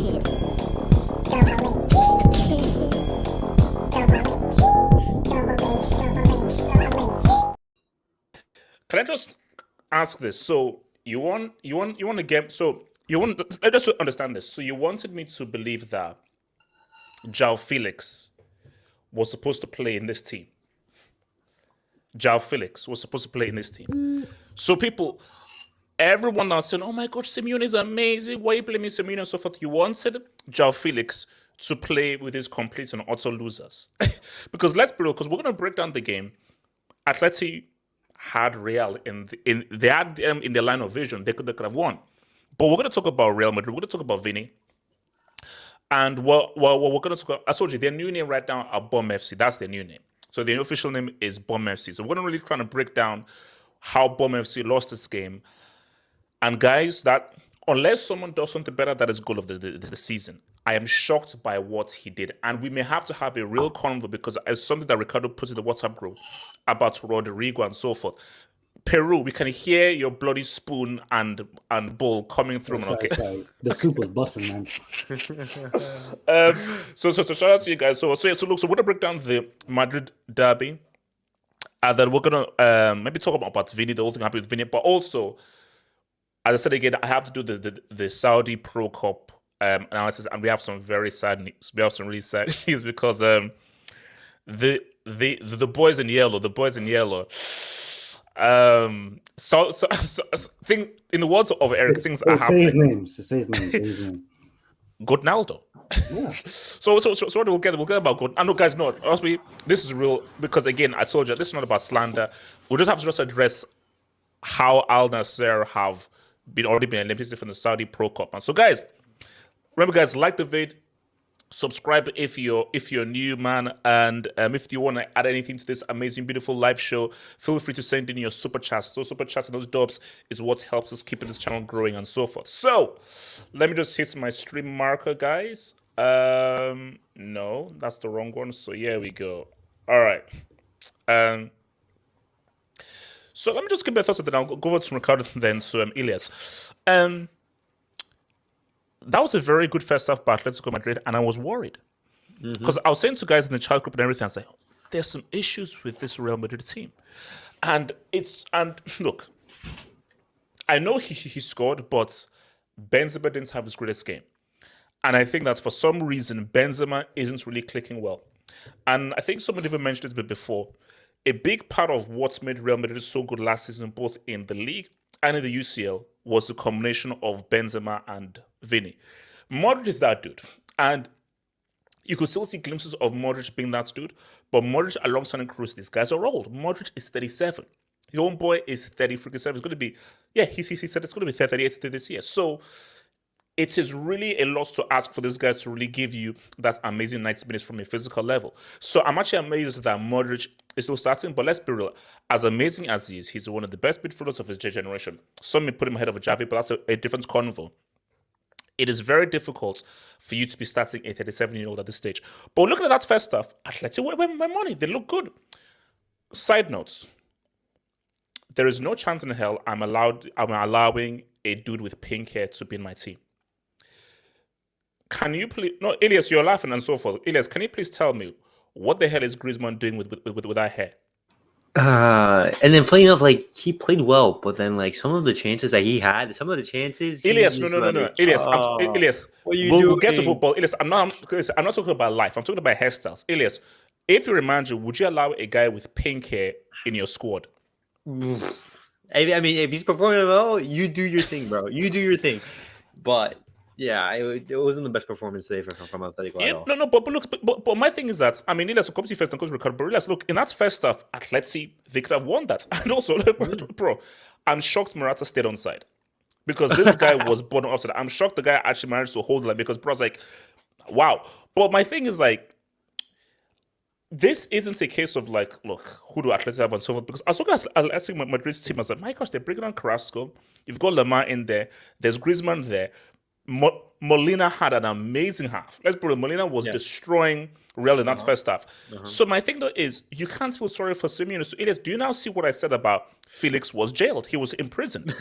Can I just ask this? So you want to get so you want let's just understand this. So you wanted me to believe that João Felix was supposed to play in this team. João Felix was supposed to play in this team. So everyone now saying, "Oh my God, Simeone is amazing. Why are you blaming Simeone and so forth?" You wanted João Felix to play with his complete and utter losers, because let's be real. Because we're going to break down the game. Atleti had Real they had them in their line of vision. They could have won, but we're going to talk about Real Madrid. We're going to talk about Vini, and what we're going to talk about. I told you their new name right now are Bomb FC. That's their new name. So their official name is Bomb FC. So we're going to really try to break down how Bomb FC lost this game. And guys, that unless someone does something better, that is goal of the season. I am shocked by what he did. And we may have to have a real convo because it's something that Ricardo put in the WhatsApp group about Rodrygo and so forth. Peru, we can hear your bloody spoon and bowl coming through. Sorry. The soup was busting, man. So shout out to you guys. So look, so we're gonna break down the Madrid derby, and then we're gonna maybe talk about Vini, the whole thing happened with Vini, but also, as I said again, I have to do the Saudi Pro Cup analysis, and we have some very sad news. We have some really sad news because the boys in yellow, so thing in the words of Eric, things are happening. Say his name. Godnaldo. Yeah. So we'll get about God. I know, guys. No, honestly, this is real because again, I told you this is not about slander. We just have to address how Al-Nassr have already been eliminated from the Saudi Pro Cup. And so, guys, remember, guys, like the vid, subscribe if you're new, man, and if you want to add anything to this amazing, beautiful live show, feel free to send in your super chats. So super chats and those dubs is what helps us keep this channel growing and so forth. So let me just hit my stream marker, guys. No, that's the wrong one. So here we go. All right. So let me just give my thoughts, and then I'll go over to Ricardo then to Elias. That was a very good first half by Atletico Madrid, and I was worried. Because I was saying to guys in the chat group and everything, I was like, there's some issues with this Real Madrid team. And look, I know he scored, but Benzema didn't have his greatest game. And I think that for some reason, Benzema isn't really clicking well. And I think someone even mentioned this a bit before. A big part of what made Real Madrid so good last season, both in the league and in the UCL, was the combination of Benzema and Vini. Modric is that dude. And you could still see glimpses of Modric being that dude, but Modric alongside Kroos, these guys are old. Modric is 37. Your own boy is 37. It's going to be, he said it's going to be 38 this year. So it is really a lot to ask for these guys to really give you that amazing 90 minutes from a physical level. So I'm actually amazed that Modric is still starting, but let's be real. As amazing as he is, he's one of the best midfielders of his generation. Some may put him ahead of Javi, but that's a different convo. It is very difficult for you to be starting a 37-year-old at this stage. But looking at that first stuff, Atleti win my money. They look good. Side notes. There is no chance in hell I'm allowing a dude with pink hair to be in my team. Can you please... No, Elias, you're laughing and so forth. Elias, can you please tell me what the hell is Griezmann doing with that hair? And then playing off, he played well, but then some of the chances that he had, Elias, no. Elias, we'll get to football. Elias, I'm not talking about life. I'm talking about hairstyles. Elias, if you're a manager, would you allow a guy with pink hair in your squad? I mean, if he's performing well, you do your thing, bro. You do your thing. But yeah, it wasn't the best performance today from Atletico at all. No, but look, but my thing is that, I mean, Elias, come to first and come to Ricardo, but Elias, look, in that first stuff, Atleti, they could have won that. And also, bro, I'm shocked Morata stayed on side. Because this guy was born offside. I'm shocked the guy actually managed to hold the line because bro's like, wow. But my thing is this isn't a case of look, who do Atleti have and so forth? Because I was looking at Atletico Madrid's team, I was like, my gosh, they're bringing on Carrasco. You've got Lamar in there. There's Griezmann there. Molina had an amazing half. Let's put it, Molina was destroying Real in that first half. So my thing though is, you can't feel sorry for Simeone. So Elias, do you now see what I said about Felix was jailed? He was imprisoned.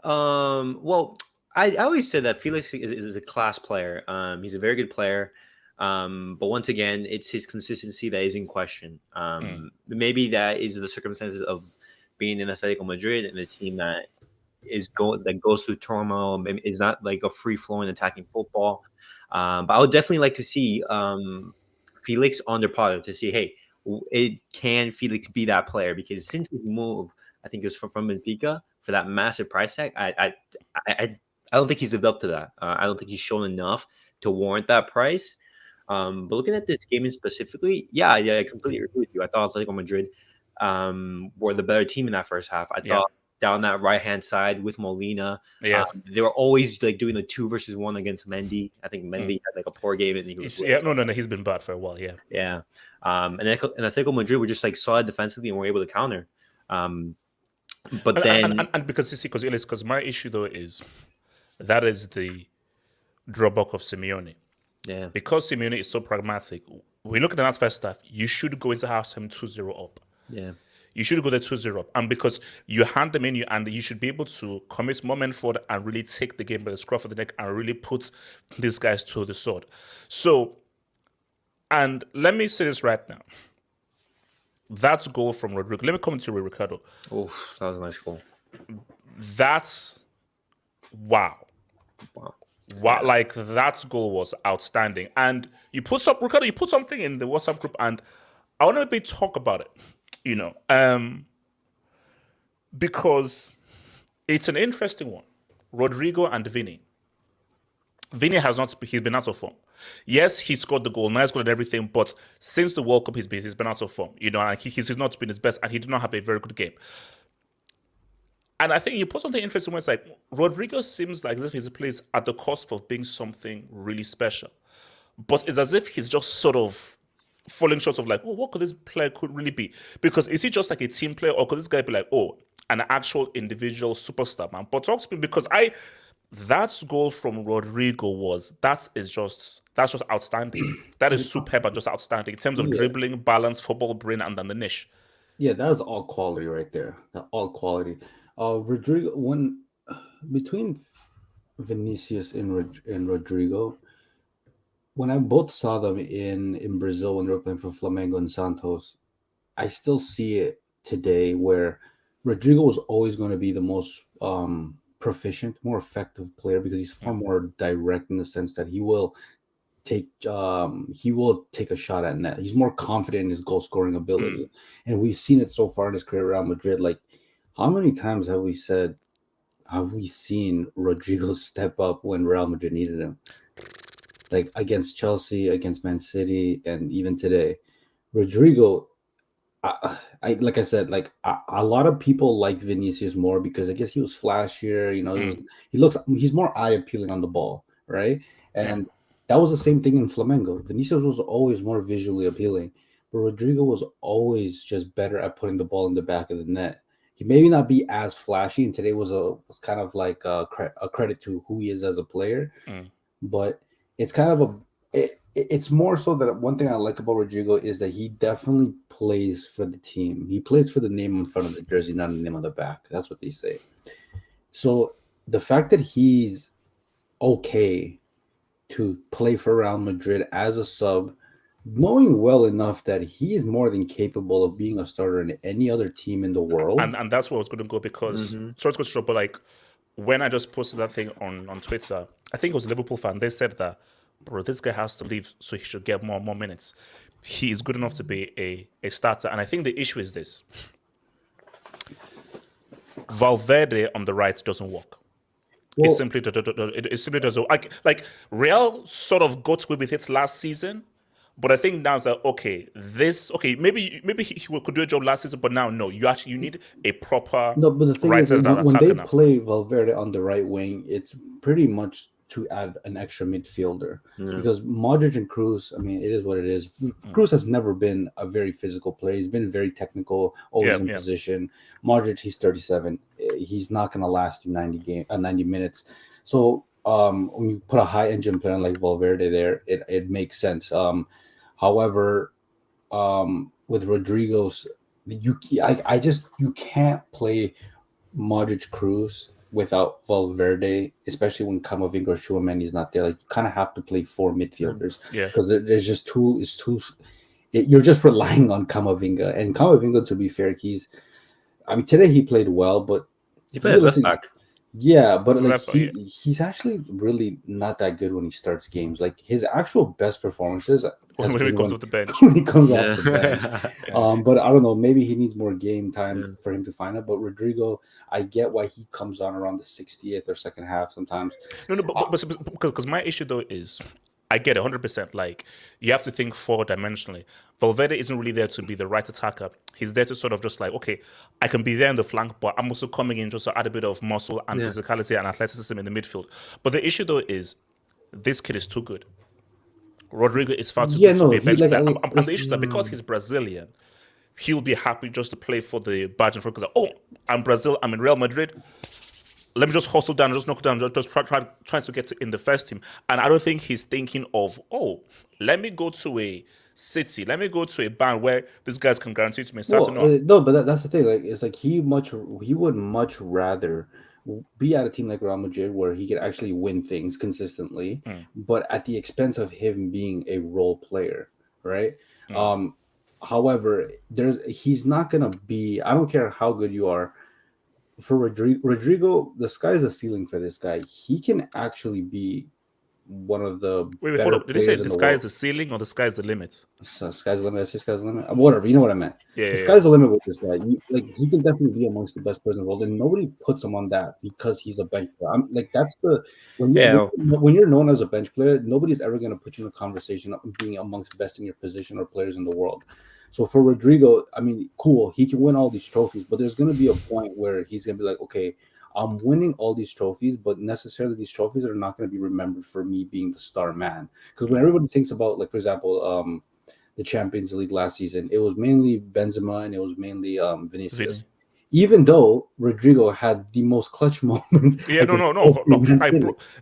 Well, I always said that Felix is a class player. He's a very good player. But once again, it's his consistency that is in question. Maybe that is the circumstances of being in Atletico Madrid and a team that goes through turmoil. Maybe is not like a free flowing attacking football. But I would definitely like to see Felix on the product to see, hey, can Felix be that player? Because since his move, I think it was from Benfica for that massive price tag. I don't think he's lived up to that. I don't think he's shown enough to warrant that price. But looking at this game in specifically, yeah, I completely agree with you. I thought Atletico Madrid were the better team in that first half. I thought down that right hand side with Molina, they were always like doing the 2-versus-1 against Mendy. I think Mendy had like a poor game, and he was no, he's been bad for a while. Yeah. And Atletico Madrid were just like solid defensively and were able to counter. But then because you see, because my issue though is that is the drawback of Simeone. Yeah. Because Simeone is so pragmatic, we look at that first half, you should go into halftime 2-0 up. Yeah. You should go there 2-0 up. And because you hand them in, and you should be able to commit more men forward and really take the game by the scruff of the neck and really put these guys to the sword. So, and let me say this right now. That's a goal from Rodrygo. Let me come to Ricardo. Oh, that was a nice goal. That's wow. Wow, like that goal was outstanding. And Ricardo, you put something in the WhatsApp group, and I want to maybe talk about it, because it's an interesting one. Rodrygo and Vini. Vini he's been out of form. Yes, he scored the goal, nice goal and everything, but since the World Cup, he's been out of form, and he's not been his best, and he did not have a very good game. And I think you put something interesting when it's like, Rodrygo seems like as if he plays at the cost of being something really special. But it's as if he's just sort of falling short of like, oh, what could this player could really be? Because is he just like a team player, or could this guy be like, oh, an actual individual superstar, man? But talk to me, because that goal from Rodrygo that's just outstanding. That is superb and just outstanding in terms of dribbling, balance, football brain, and then the niche. Yeah, that was all quality right there. All quality. Rodrygo, when between Vinicius and Rodrygo, when I both saw them in Brazil when they were playing for Flamengo and Santos, I still see it today where Rodrygo was always going to be the most proficient, more effective player because he's far more direct in the sense that he will take a shot at net. He's more confident in his goal scoring ability, and we've seen it so far in his career at Real Madrid. Like, how many times have we seen Rodrygo step up when Real Madrid needed him? Like against Chelsea, against Man City, and even today, Rodrygo. Like I said, like a lot of people like Vinicius more because I guess he was flashier. He's more eye appealing on the ball, right? And that was the same thing in Flamengo. Vinicius was always more visually appealing, but Rodrygo was always just better at putting the ball in the back of the net. He maybe not be as flashy, and today was kind of like a credit to who he is as a player, but it's kind of it's more so that one thing I like about Rodrygo is that he definitely plays for the team. He plays for the name in front of the jersey, not the name on the back. That's what they say. So the fact that he's okay to play for Real Madrid as a sub, knowing well enough that he is more than capable of being a starter in any other team in the world. And that's where I was going to go because, sorry to go short, but like when I just posted that thing on Twitter, I think it was a Liverpool fan, they said that, bro, this guy has to leave so he should get more minutes. He is good enough to be a starter. And I think the issue is this. Valverde on the right doesn't work. Well, it simply doesn't. Like Real sort of got away with it last season, but I think now it's like, maybe he could do a job last season, but now no, you need a proper. No, but the thing is, when they play Valverde on the right wing, it's pretty much to add an extra midfielder because Modric and Kroos, I mean, it is what it is. Kroos has never been a very physical player. He's been very technical, always in position. Modric, he's 37. He's not going to last you 90 minutes. So when you put a high engine player like Valverde there, it makes sense. However, with Rodrygo's, you can't play Modric, Kroos without Valverde, especially when Camavinga or Tchouaméni is not there. Like you kind of have to play 4 midfielders Yeah. because there's just too. It's too. You're just relying on Camavinga, and Camavinga, to be fair, I mean, today he played well, but He played as left back. yeah, but like Left back, yeah. he's actually really not that good when he starts games. Like his actual best performances When he comes off the bench. when he comes off the Yeah. bench. But I don't know. Maybe he needs more game time Yeah. for him to find it. But Rodrygo, I get why he comes on around the 60th or second half sometimes. No, because my issue though is, I get it 100%. Like you have to think 4-dimensionally. Valverde isn't really there to be the right attacker. He's there to sort of just like, okay, I can be there in the flank, but I'm also coming in just to add a bit of muscle and physicality and athleticism in the midfield. But the issue though is, this kid is too good. Rodrygo is far too good to be a bench player. And the issue is that because he's Brazilian, he'll be happy just to play for the badge and for because I'm Brazil, I'm in Real Madrid. Let me just hustle down, just knock down, just trying to get in the first team. And I don't think he's thinking of, let me go to a city, let me go to a band where these guys can guarantee to me starting off. No, but that's the thing. Like it's like he would much rather be at a team like Real Madrid where he could actually win things consistently, but at the expense of him being a role player, right? However, he's not gonna be. I don't care how good you are. For Rodrygo, the sky's the ceiling for this guy. He can actually be one of the Wait, better hold up. Did they say players in the the sky is world. the ceiling or the sky is the limit? So sky's the limit. I say sky's the limit. Whatever. You know what I meant. Yeah, The sky's the limit with this guy. Like he can definitely be amongst the best players in the world, and nobody puts him on that because he's a bench player. Like that's when you're known as a bench player, nobody's ever going to put you in a conversation of being amongst best in your position or players in the world. So for Rodrygo, I mean, cool, he can win all these trophies, but there's going to be a point where he's going to be like, okay, I'm winning all these trophies, but necessarily these trophies are not going to be remembered for me being the star man. Because when everybody thinks about, like, for example, the Champions League last season, it was mainly Benzema and it was mainly Vinicius. Vini. Even though Rodrygo had the most clutch moment. Yeah, no.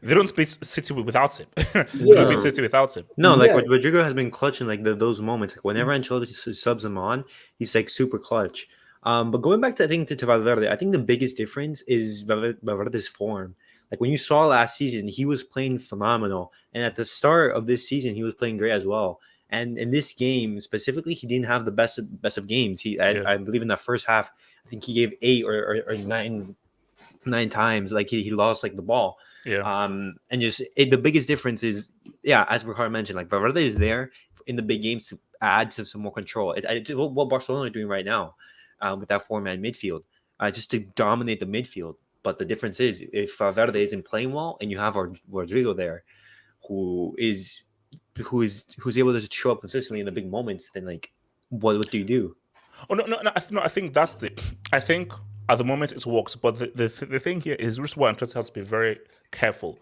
They don't beat City without him. They don't beat City without him. No, like Rodrygo has been clutching like those moments. Like whenever Ancelotti subs him on, he's like super clutch. But going back to Valverde, I think the biggest difference is Valverde's form. Like when you saw last season, he was playing phenomenal, and at the start of this season, he was playing great as well. And in this game specifically, he didn't have the best of games. I believe in that first half, I think he gave 8 or 9 times. Like he lost like the ball. Yeah. And just the biggest difference is, as Ricardo mentioned, like Valverde is there in the big games to add to some more control. It's what Barcelona are doing right now with that 4-man midfield, just to dominate the midfield. But the difference is if Valverde isn't playing well and you have Rodrygo there, who's able to show up consistently in the big moments, then like what do you do? Oh no! I think that's I think at the moment it works, but the thing here is just what Ancelotti has to be very careful.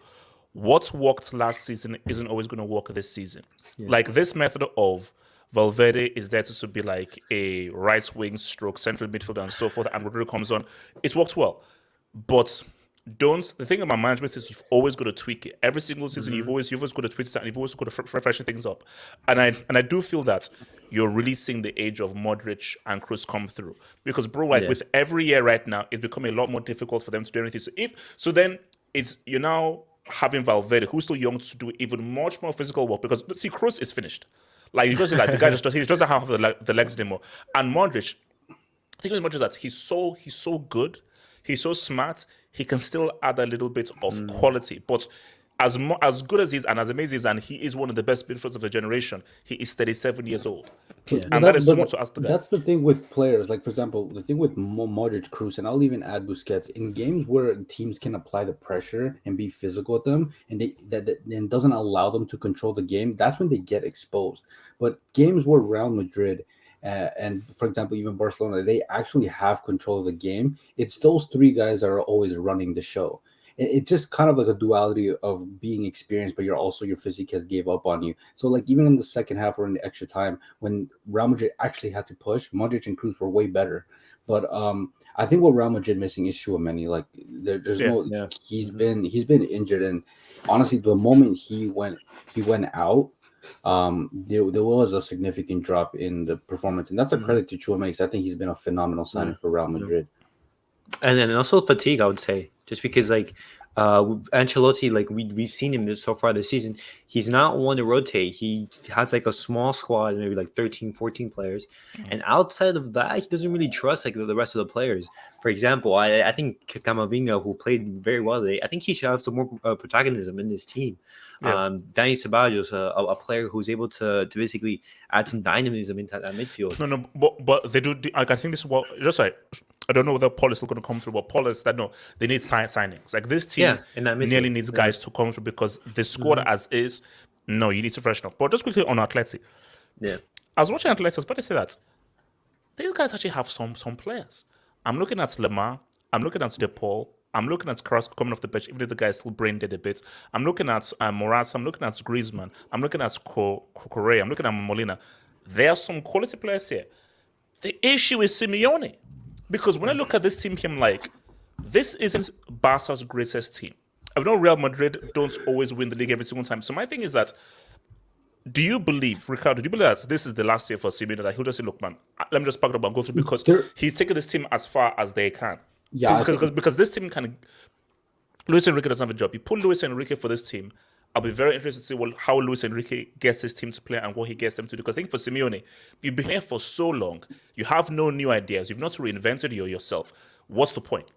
What worked last season isn't always going to work this season. Yeah. Like this method of Valverde is there to be like a right wing stroke central midfielder and so forth, and Rodrygo comes on. It's worked well, but the thing about management is you've always got to tweak it. Every single season, you've always got to tweak it, and you've always got to freshen things up. And I do feel that you're really seeing the age of Modric and Kroos come through, because with every year right now, it's becoming a lot more difficult for them to do anything. So then you're now having Valverde, who's still young, to do even much more physical work, because see, Kroos is finished. Like you just like the guy he doesn't have the legs anymore. And Modric, I think as much as that he's so good, he's so smart, he can still add a little bit of quality. But as good as he is and as amazing as he is, and he is one of the best midfielders of the generation, he is 37 years old. Yeah. And that is too much to ask the guy. That's the thing with players. Like, for example, the thing with Modric, Kroos, and I'll even add Busquets, in games where teams can apply the pressure and be physical with them, and that doesn't allow them to control the game, that's when they get exposed. But games where Real Madrid and, for example, even Barcelona, they actually have control of the game, it's those 3 guys that are always running the show. It's just kind of like a duality of being experienced, but your physique has gave up on you. So like even in the second half or in the extra time, when Real Madrid actually had to push, Modric and Kroos were way better. But I think what Real Madrid missing is Tchouaméni. Like he's been injured, and honestly, the moment he went out, there was a significant drop in the performance, and that's a credit to Tchouaméni, because I think he's been a phenomenal signing for Real Madrid. And then also fatigue, I would say. just because Ancelotti, like we've seen him so far this season, he's not one to rotate. He has like a small squad, maybe like 13, 14 players, and outside of that, he doesn't really trust like the rest of the players. For example, I think Camavinga, who played very well today, I think he should have some more protagonism in this team. Yeah. Danny Ceballos, a player who's able to basically add some dynamism into that midfield. No, but they do. Like, I think this is what just like I don't know whether Paul is still going to come through, but Paul is that no, they need signings. Like this team in that midfield. nearly needs guys to come through because the squad as is. No, you need to freshen up. But just quickly on Atleti. Yeah, I was watching Atleti, but they say that these guys actually have some players. I'm looking at Lemar. I'm looking at DePaul. I'm looking at Carrasco coming off the bench, even though the guy is still brain dead a bit. I'm looking at Morata. I'm looking at Griezmann. I'm looking at Correa. I'm looking at Molina. There are some quality players here. The issue is Simeone. Because when I look at this team, I'm like, this isn't Barca's greatest team. I know Real Madrid don't always win the league every single time. So my thing is that, do you believe, Ricardo, do you believe that this is the last year for Simeone, that he'll just say, look, man, let me just pack it up and go through, because he's taken this team as far as they can. Yeah, because this team Luis Enrique doesn't have a job. You put Luis Enrique for this team. I'll be very interested to see how Luis Enrique gets his team to play and what he gets them to do. Because I think for Simeone, you've been here for so long, you have no new ideas. You've not reinvented yourself. What's the point?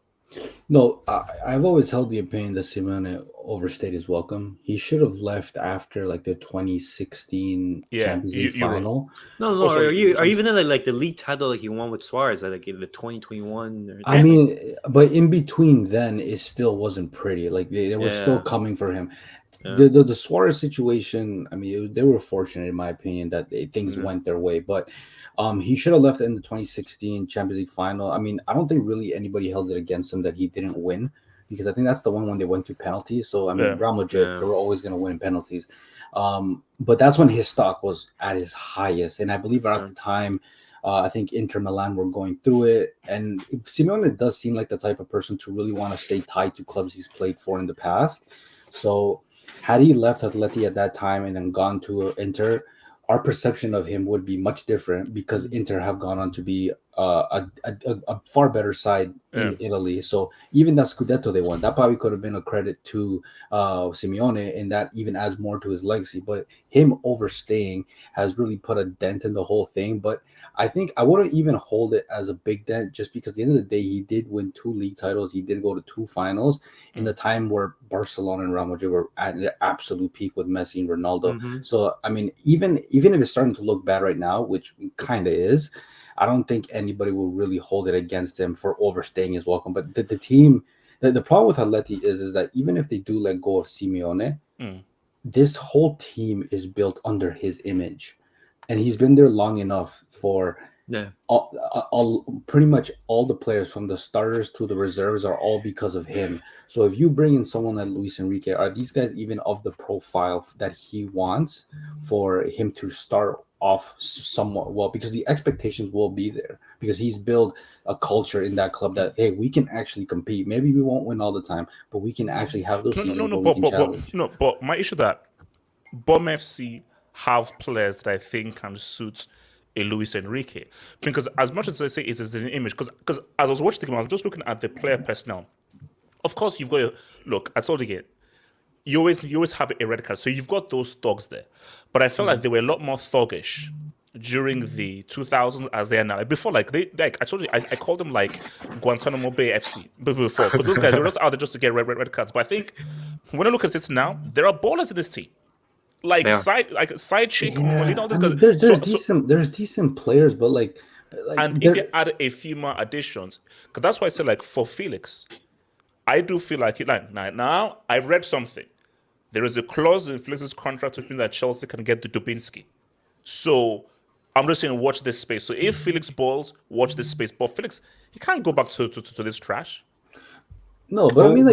No, I've always held the opinion that Simeone overstayed his welcome. He should have left after like the 2016 Champions League final. No, or even then like the league title like he won with Suarez, like the 2021. I mean, but in between then, it still wasn't pretty. Like they were still coming for him. Yeah. The Suarez situation, I mean, they were fortunate in my opinion that things went their way, but he should have left in the 2016 Champions League final. I mean, I don't think really anybody held it against him that he didn't win, because I think that's the one when they went to penalties. So I mean, Real Madrid, they were always going to win penalties, but that's when his stock was at his highest, and I believe at the time, I think Inter Milan were going through it, and Simeone does seem like the type of person to really want to stay tied to clubs he's played for in the past. So had he left Atleti at that time and then gone to Inter, our perception of him would be much different, because Inter have gone on to be a far better side in Italy. So even that Scudetto they won, that probably could have been a credit to Simeone, and that even adds more to his legacy. But him overstaying has really put a dent in the whole thing. But I think I wouldn't even hold it as a big dent, just because at the end of the day, he did win 2 league titles. He did go to 2 finals in the time where Barcelona and Real Madrid were at their absolute peak with Messi and Ronaldo. So, I mean, even if it's starting to look bad right now, which kind of is, I don't think anybody will really hold it against him for overstaying his welcome. But the team, the problem with Atleti is that even if they do let go of Simeone, this whole team is built under his image. And he's been there long enough for pretty much all the players, from the starters to the reserves, are all because of him. So if you bring in someone like Luis Enrique, are these guys even of the profile that he wants for him to start off somewhat well? Because the expectations will be there, because he's built a culture in that club that, hey, we can actually compete. Maybe we won't win all the time, but we can actually have those seasons where we can challenge. But my issue that Bomb FC have players that I think can suit a Luis Enrique, because as much as I say it's an image, because as I was watching the game, I was just looking at the player personnel. Of course, you've got to look. I told you again, you always have a red card, so you've got those thugs there. But I felt like they were a lot more thuggish during the 2000s as they are now. Like before, I told you, I called them like Guantanamo Bay FC before, because those guys were just out there just to get red cards. But I think when I look at it now, there are ballers in this team. Side shake, all this guys. There's decent players, but and if you add a few more additions, because that's why I say, like, for Felix, I do feel like now I've read something. There is a clause in Felix's contract which means that Chelsea can get the Dubinsky. So I'm just saying, watch this space. So if Felix balls, watch this space. But Felix, he can't go back to this trash. No, but I mean,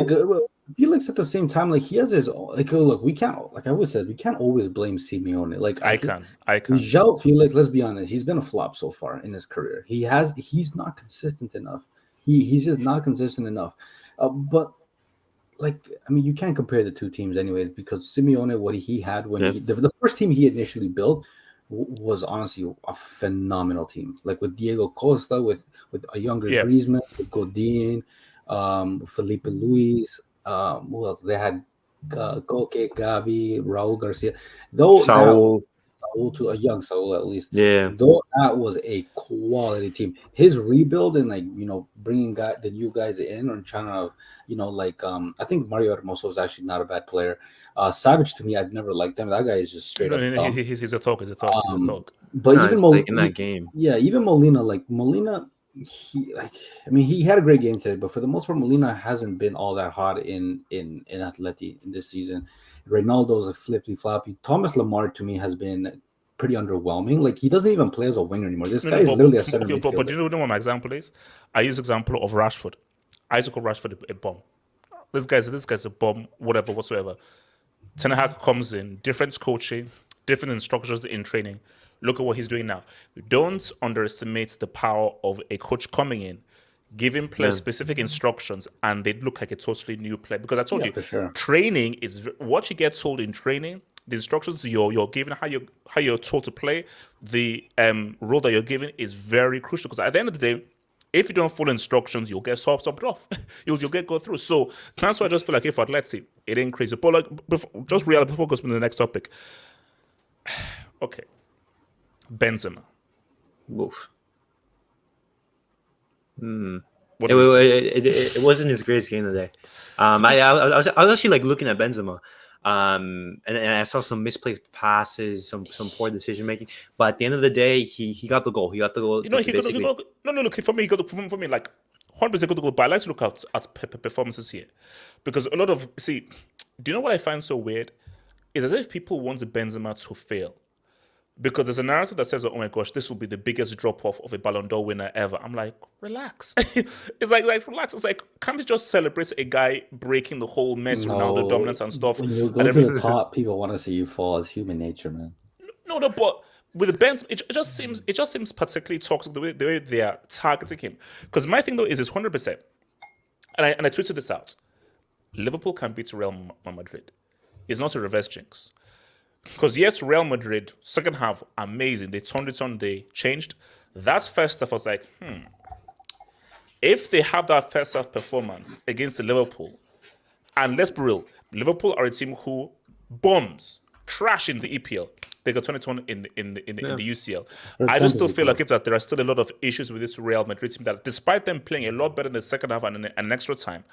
Felix at the same time, he has his own, look, we can't, like I always said, we can't always blame Simeone. I can. João Felix, let's be honest, he's been a flop so far in his career. He's not consistent enough. He's just not consistent enough. But I mean, you can't compare the two teams anyways, because Simeone, what he had when the first team he initially built was honestly a phenomenal team. Like with Diego Costa, with a younger Griezmann, with Godin. Felipe Luis. Who else? They had Koke, Gavi, Raul Garcia. Though that Saul. Saul to a young Saul at least. Yeah. Though that was a quality team. His rebuild and bringing the new guys in and trying to I think Mario Hermoso is actually not a bad player. Savage to me, I've never liked him. That guy is just straight up dumb. He's a thug. He's a thug. He's a thug. But No, even it's like in that game. yeah, even Molina, he had a great game today, but for the most part, Molina hasn't been all that hot in Atleti in this season. Ronaldo's a flippy floppy. Thomas Lemar to me has been pretty underwhelming. Like he doesn't even play as a winger anymore. This guy is literally a center midfielder. But do you know what my example is? I use example of Rashford. I used to call Rashford a bum. This guy's a bum, whatever, whatsoever. Ten Hag comes in, different coaching, different instructions in training. Look at what he's doing now. Don't underestimate the power of a coach coming in, giving players specific instructions, and they look like a totally new player. Because I told you, for sure. training is what you get told in training. The instructions you're given, how you're told to play, the role that you're given is very crucial. Because at the end of the day, if you don't follow instructions, you'll get stopped off. you'll get go through. So that's why I just feel like if Atleti, it ain't crazy. But like, before going to the next topic. Okay. Benzema. Oof. What do you say? It wasn't his greatest game today. I was actually like looking at Benzema, and I saw some misplaced passes, some poor decision making. But at the end of the day, he got the goal. He got the goal. He got the goal. No. Look, for me, he got for me like 100% got the goal. But I like to look at performances here, because a lot of do you know what I find so weird? Is as if people want Benzema to fail. Because there's a narrative that says, oh my gosh, this will be the biggest drop-off of a Ballon d'Or winner ever. I'm like, relax. It's like relax. It's like, can't we just celebrate a guy breaking the whole Messi, Ronaldo dominance and stuff? When you go to the top, people want to see you fall. It's human nature, man. No, but with the Benz, it just seems particularly toxic the way they are targeting him. Because my thing though is 100%, and I tweeted this out. Liverpool can beat Real Madrid. It's not a reverse jinx. Because yes, Real Madrid, second half, amazing. They turned it on, they changed. That first half, I was like, if they have that first half performance against the Liverpool, and let's be real, Liverpool are a team who bombs, trash in the EPL. They got turn it on in the UCL. I just still feel like there are still a lot of issues with this Real Madrid team that despite them playing a lot better in the second half and an extra time,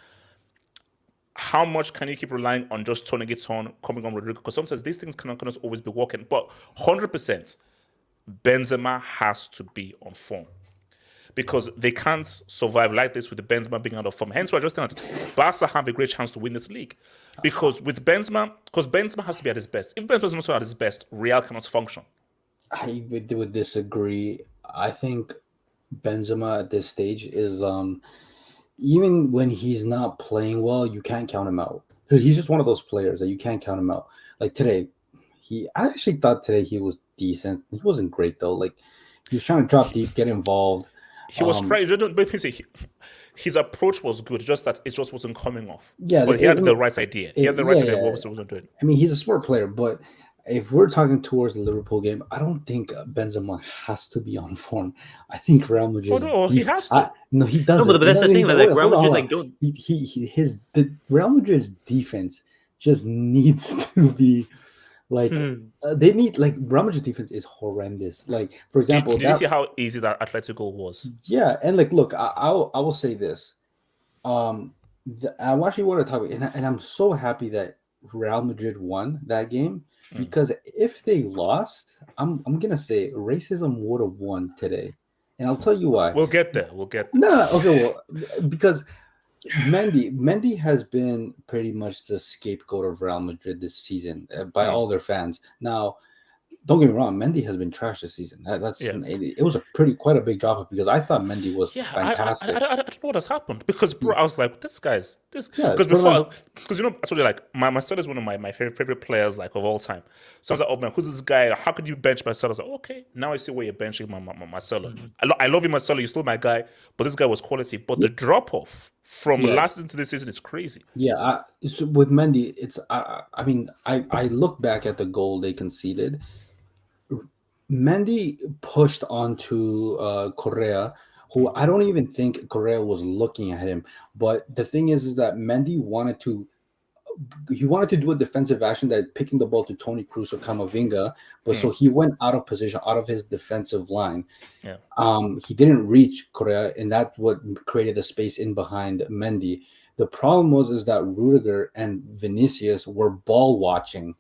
how much can you keep relying on just turning it on, coming on Rodrygo? Because sometimes these things cannot always be working. But 100%, Benzema has to be on form. Because they can't survive like this with the Benzema being out of form. Hence why I just think that Barca have a great chance to win this league. Because Benzema has to be at his best. If Benzema is not at his best, Real cannot function. I would disagree. I think Benzema at this stage is even when he's not playing well, you can't count him out. He's just one of those players that you can't count him out. Like today, I actually thought today he was decent. He wasn't great though. Like he was trying to drop deep, get involved. He was trying. But his approach was good. Just that it just wasn't coming off. Yeah, but he had the right idea. He had the right idea. What wasn't doing. I mean, he's a smart player, but if we're talking towards the Liverpool game, I don't think Benzema has to be on form. I think Real Madrid. Oh no, he has to. No, he doesn't. No, but that's the thing. Like Real Madrid, don't. The Real Madrid's defense just needs to be like they need Real Madrid's defense is horrendous. Like for example, did you see how easy that Atletico was? Yeah, and look, I will say this. I actually want to talk about, and I'm so happy that Real Madrid won that game. Because if they lost, I'm gonna say racism would have won today, and I'll tell you why. We'll get there. No, okay, well, because Mendy has been pretty much the scapegoat of Real Madrid this season by all their fans. Now, don't get me wrong, Mendy has been trash this season. It was quite a big drop off because I thought Mendy was fantastic. I don't know what has happened because bro, I was like, because I told you like Marcelo is one of my favorite players like of all time. So I was like, oh man, who's this guy? How could you bench Marcelo? I was like, okay, now I see where you're benching Marcelo. I love you, Marcelo. You're still my guy, but this guy was quality. But the drop off from last season to this season is crazy. Yeah, with Mendy, it's I look back at the goal they conceded. Mendy pushed onto Correa, who I don't even think Correa was looking at him. But the thing is that Mendy wanted to do a defensive action, that picking the ball to Tony Cruz or Camavinga, but so he went out of position, out of his defensive line. Yeah. He didn't reach Correa, and that's what created the space in behind Mendy. The problem is that Rudiger and Vinicius were ball watching.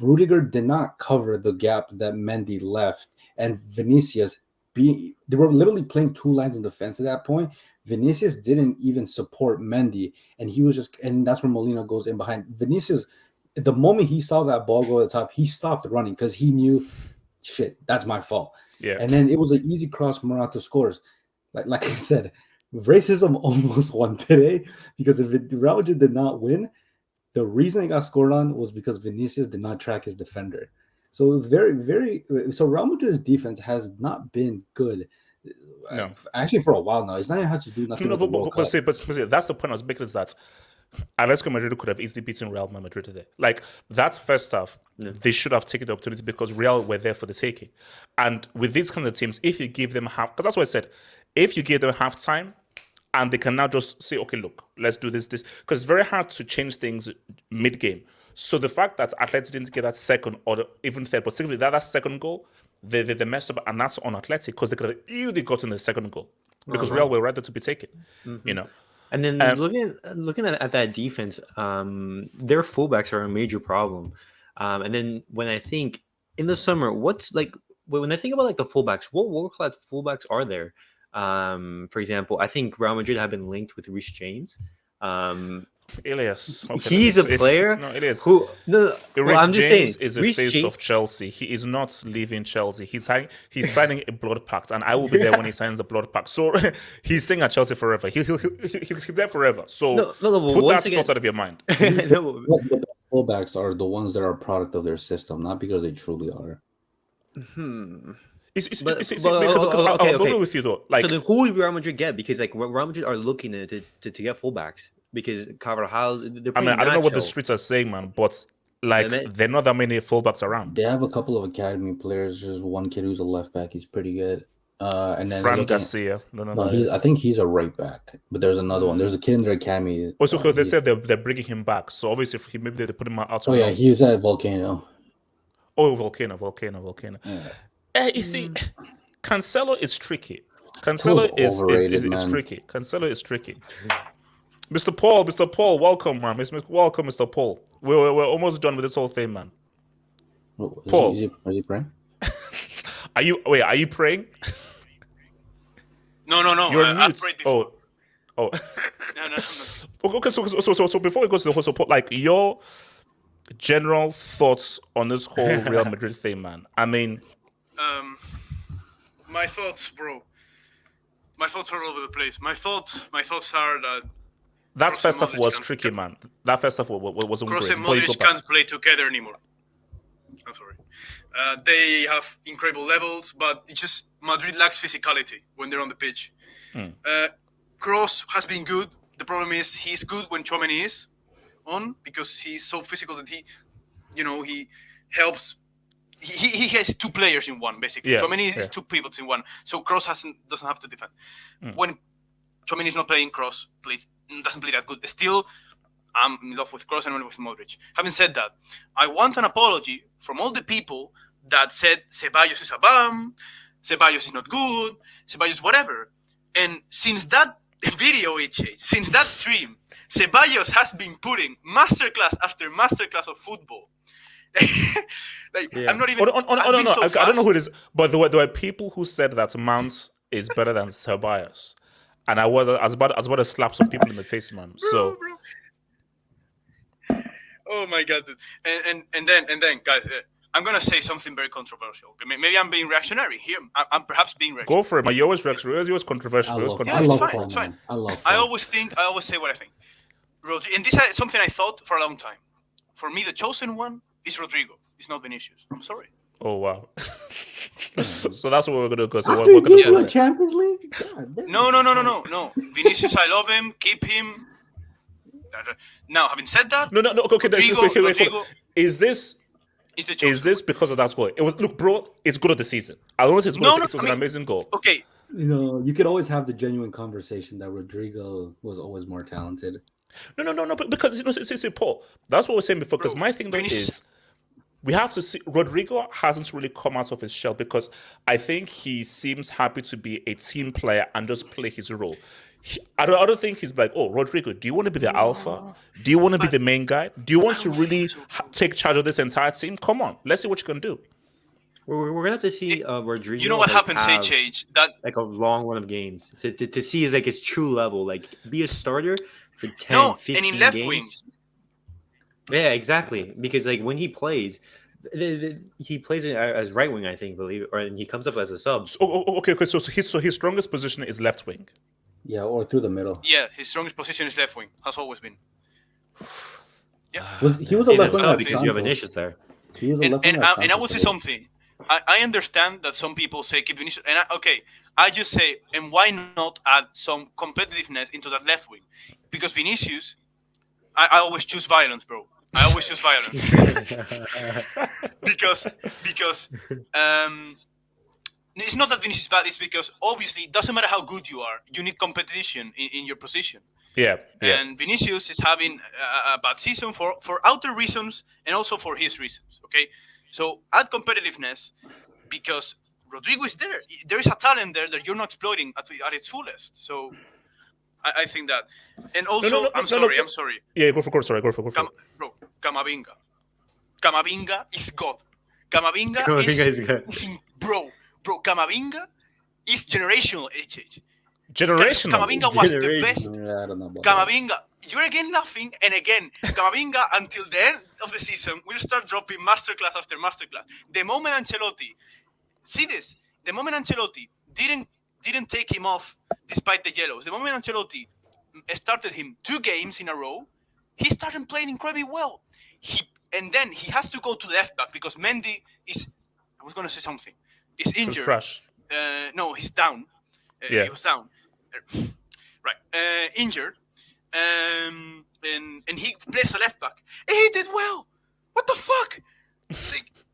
Rudiger did not cover the gap that Mendy left, and Vinicius they were literally playing two lines in defense at that point. Vinicius didn't even support Mendy, and he was and that's where Molina goes in behind. Vinicius, the moment he saw that ball go to the top, he stopped running because he knew, shit, that's my fault. Yeah. And then it was an easy cross. Morata scores. Like I said, racism almost won today, because if Real Madrid did not win, the reason it got scored on was because Vinicius did not track his defender. So so Real Madrid's defense has not been good. No. Actually, for a while now, it's not even has to do nothing. No, with the World Cup. but that's the point I was making, is that Atletico Madrid could have easily beaten Real Madrid today. Like, that's first half, they should have taken the opportunity, because Real were there for the taking. And with these kind of teams, if you give them half, because that's what I said, if you give them half time, and they can now just say, okay, look, let's do this, because it's very hard to change things mid-game. So the fact that Atleti didn't get that second or even third, but simply that second goal, they messed up, and that's on Atleti, because they could have easily gotten the second goal, because Real were right there to be taken, you know. And then looking at that defense, their fullbacks are a major problem. And then when I think in the summer, when I think about like the fullbacks, what world-class fullbacks are there? For example, I think Real Madrid have been linked with Reece James. Elias, okay, he's a player. No, it is. Who? I'm just James saying, is the Reece face James, of Chelsea. He is not leaving Chelsea. He's signing a blood pact, and I will be there when he signs the blood pact. So he's staying at Chelsea forever. He'll there forever. So put that thought out of your mind. The fullbacks are the ones that are a product of their system, not because they truly are. I'll go with you though. Like, so then who will Real Madrid get? Because like Real Madrid are looking to get fullbacks, because Carvajal. I don't know what the streets are saying, man, but like there are not that many fullbacks around. They have a couple of academy players. There's one kid who's a left back. He's pretty good. And then Fran Garcia. I think he's a right back. But there's another one. There's a kid in their academy. Also, because they said they're bringing him back, so obviously maybe they put him out. Oh yeah, he was at Volcano. Oh, Volcano. Yeah. You see, Cancelo is tricky. Cancelo is tricky. Cancelo is tricky. Mr. Paul, welcome, man. Welcome, Mr. Paul. We're almost done with this whole thing, man. Paul, are you praying? Are you praying? No. You're mute. I've prayed before. Oh. No. Okay, so before we go to the whole support, like your general thoughts on this whole Real Madrid thing, man. I mean, my thoughts, bro. My thoughts are all over the place. My thoughts are that Kroos first half was tricky, man. That first half wasn't Kroos great. and Modric can't play together anymore. I'm sorry. They have incredible levels, but it just Madrid lacks physicality when they're on the pitch. Kroos has been good. The problem is he's good when Tchouaméni is on, because he's so physical that he helps. He has two players in one, basically. Yeah, Tchouaméni is two pivots in one, so Kroos doesn't have to defend. When Tchouaméni is not playing, Kroos doesn't play that good. Still, I'm in love with Kroos and with Modric. Having said that, I want an apology from all the people that said Ceballos is a bum, Ceballos is not good, Ceballos whatever. And since that video, since that stream, Ceballos has been putting masterclass after masterclass of football. I'm not even. No. I don't know who it is, but there were people who said that Mount is better than Ceballos, and I was about to slap some people in the face, man. Bro. Oh my god, dude. And then, guys, I'm gonna say something very controversial. Okay? Maybe I'm being reactionary here. I'm perhaps being reactionary. Go for it, man. You're always reactionary. You're always controversial. It's fine. I always say what I think. And this is something I thought for a long time. For me, the chosen one is Rodrygo. It's not Vinicius. I'm sorry. Oh wow. So that's what we're gonna go. So After we're gonna go to Champions League? No. Vinicius, I love him. Keep him. Now, having said that, no. Okay, Rodrygo is this because of that goal? It was bro. It's good of the season. I don't know if it's good. It was an amazing goal. Okay, You could always have the genuine conversation that Rodrygo was always more talented. No. Because see, Paul, that's what we were saying before. Because Bro, my thing though Vinicius- is, we have to see Rodrygo hasn't really come out of his shell, because I think he seems happy to be a team player and just play his role. I don't think he's like, oh, Rodrygo, do you want to be the alpha? Do you want to be the main guy? Do you want to really take charge of this entire team? Come on, let's see what you can do. We're gonna have to see Rodrygo. You know what happens, have, HH? That like a long run of games to see his like his true level, like be a starter for 10, 15 and in left games. wing. Yeah, exactly. Because like when he plays, he plays it as right wing, I think, and he comes up as a sub. Okay. So his strongest position is left wing. Yeah, or through the middle. Yeah, his strongest position is left wing. Has always been. Yeah. He was a He's left a wing sub at because you have Santos. Vinicius there. He was a And left wing and, at I, and I will say Santos. something. I understand that some people say keep Vinicius, and I just say, and why not add some competitiveness into that left wing? Because Vinicius, I always choose violence, bro. I always choose violence because it's not that Vinicius is bad. It's because obviously it doesn't matter how good you are, you need competition in your position. Yeah. And Vinicius is having a bad season for outer reasons and also for his reasons. Okay, so add competitiveness because Rodrygo is there. There is a talent there that you're not exploiting at its fullest. So I think that, and also I'm sorry. Yeah, go for it. Sorry, go for it. Bro, Camavinga is God. Camavinga is good. Bro, Camavinga is generational. HH. Generational. Camavinga was the best. Yeah, I don't know about that. Camavinga, you're again laughing, and again, Camavinga until the end of the season will start dropping masterclass after masterclass. The moment Ancelotti, the moment Ancelotti didn't take him off despite the yellows, the moment Ancelotti started him 2 games in a row, he started playing incredibly well. And then he has to go to left back because Mendy is, I was going to say something, is injured. Trash. No, he's down. Yeah. He was down. Right. Injured. And he plays a left back. And he did well. What the fuck?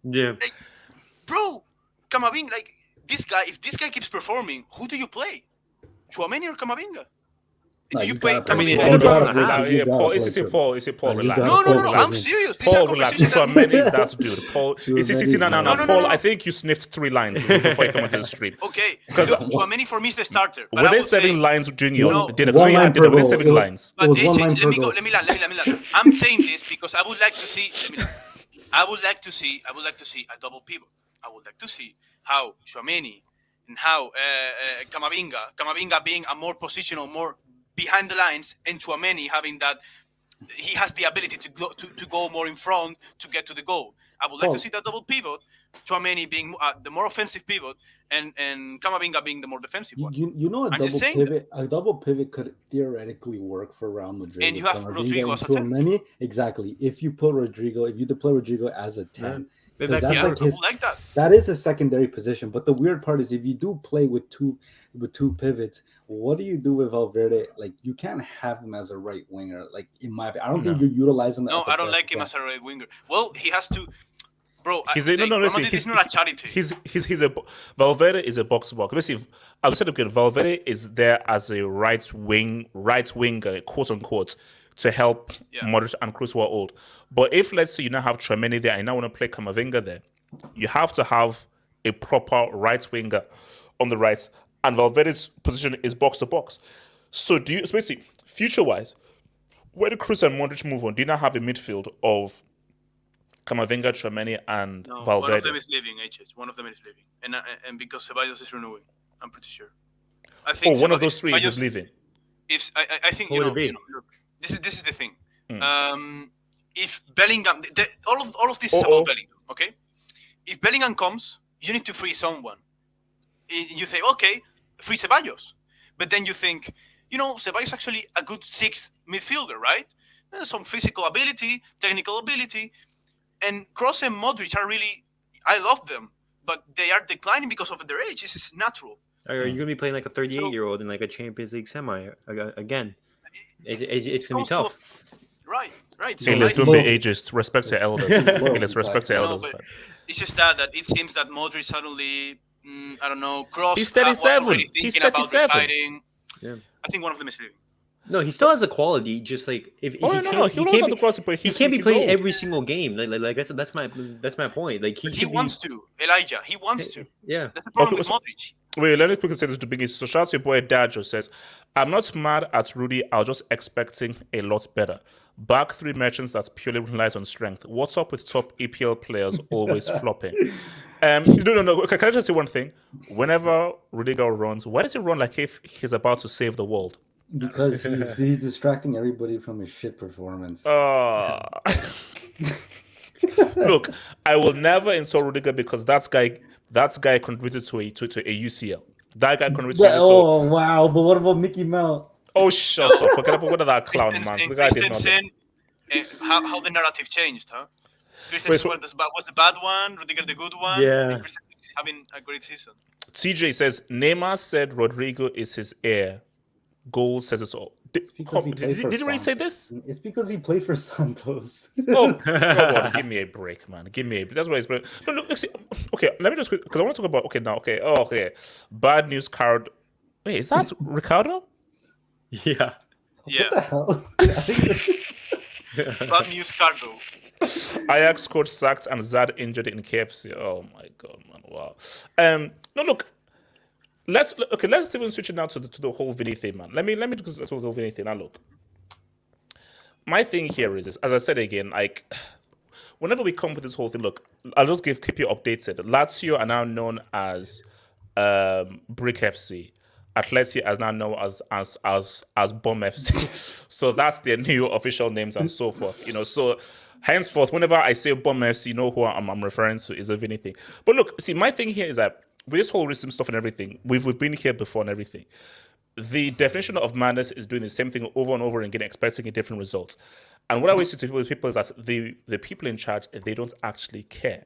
Yeah. Bro, Camavinga, like, this guy, if this guy keeps performing, who do you play? Chouameni or Camavinga? No, Do you you play gotta I mean, play- it's you Paul, gotta you play- gotta you Yeah, gotta Paul. play Is it Chouameni. Paul? Is it Paul? You Relax. gotta No, play I'm Chouameni. serious. These are Paul, relax. conversations that- Chouameni is that dude. Paul, No, Paul. I think you sniffed 3 lines before you come into the stream. Okay, Because- Chouameni for me is the starter. But Were I there would say- 7 lines, Junior? No. Did a One 3 line and did per there goal. 7 It was- lines? But It was one line let per me go. goal. Let me land. I'm saying this because I would like to see. I would like to see a double pivot. I would like to see how Chouameni and how Camavinga being a more positional, more behind the lines, and Chouameni having that he has the ability to go more in front to get to the goal. I would like to see that double pivot. Chouameni being the more offensive pivot, and Camavinga being the more defensive one. You know, I'm just saying a double pivot could theoretically work for Real Madrid. And you with have Camavinga Rodrygo and as a 10. Chouameni. Exactly. If you deploy Rodrygo as a 10, because that's Yeah, like I would like that. that is a secondary position. But the weird part is if you do play with two pivots, what do you do with Valverde? Like, you can't have him as a right winger. Like, in my opinion, I don't think you utilize him. No, at the I don't best like him you as a right winger. Well, he has to, bro. He's not a charity. Valverde is a box to box. Basically, I've said again, Valverde is there as a right winger, quote unquote, to help Modric and Kroos who are old. But if, let's say, you now have Chouameni there and you now want to play Camavinga there, you have to have a proper right winger on the right, and Valverde's position is box to box. So basically, future wise, where do Kroos and Modric move on? Do you now have a midfield of Camavinga, Chouameni, and No, Valverde? one of them is leaving. One of them is leaving, and because Ceballos is renewing, I'm pretty sure. I think. One of those 3 is living. I think Who would it be? look, this is the thing. If Bellingham, all of this is about Bellingham, okay? If Bellingham comes, you need to free someone. You think, okay, free Ceballos, but then you think, Ceballos is actually a good 6th midfielder, right? Some physical ability, technical ability, and Kroos and Modric are really, I love them, but they are declining because of their age. This is natural. Are you gonna be playing like a 38-year-old in like a Champions League semi again? It's gonna be tough. Right. Hey, let's don't be ageist. Respect your elders. Let's respect your No, elders. but it's just that it seems that Modric suddenly I don't know. Cross He's was 37. already He's thinking about 37. retiring. Yeah. I think one of them is leaving. No, he still has the quality. Just like if Oh, he no, can't, no. he He can't knows be, the quality, but he can't be he's playing old. every single game. Like that's my point. Like he He should wants to. Elijah, he wants to. Yeah. That's the problem Okay, with so- Modric. Wait, let me quickly say this to begin. So shout out to your boy Dajo says, I'm not mad at Rudy, I was just expecting a lot better. Back three merchants that purely relies on strength. What's up with top EPL players always flopping? No. Can I just say one thing? Whenever Rudiger runs, why does he run like if he's about to save the world? Because he's distracting everybody from his shit performance. Look, I will never insult Rudiger because that guy contributed to a UCL. That guy contributed to Oh wow! But what about Mickey Mouse? Oh, shut up. Forget about that clown, man. The guy did nothing. How the narrative changed, huh? Wait, Christensen was the bad one, Rudiger the good one. Yeah. Christensen is having a great season. TJ says, Neymar said Rodrygo is his heir. Goal says it's all. Did you really say this? It's because he played for Santos. Oh, God, give me a break, man. That's why it's. No, look, see, okay, let me just, because I want to talk about, okay. Bad news card. Wait, is that Ricardo? Yeah. Yeah. What the hell? Bad news, Cardo. Ajax coach sacked and Zad injured in KFC. Oh my God, man! Wow. No, look. Let's even switch it now to the whole Vini thing, man. Let me just to the whole Vini thing. Now, look. My thing here is this. As I said again, like whenever we come with this whole thing, look, I'll just keep you updated. Lazio are now known as Brick FC. Atleti is now known as Bomb FC. So that's their new official names and so forth. So henceforth, whenever I say Bomb FC, you know who I'm referring to is a Vini thing. But look, see, my thing here is that with this whole racism stuff and everything, we've been here before and everything. The definition of madness is doing the same thing over and over again, expecting a different result. And what I always say to people is that the people in charge, they don't actually care.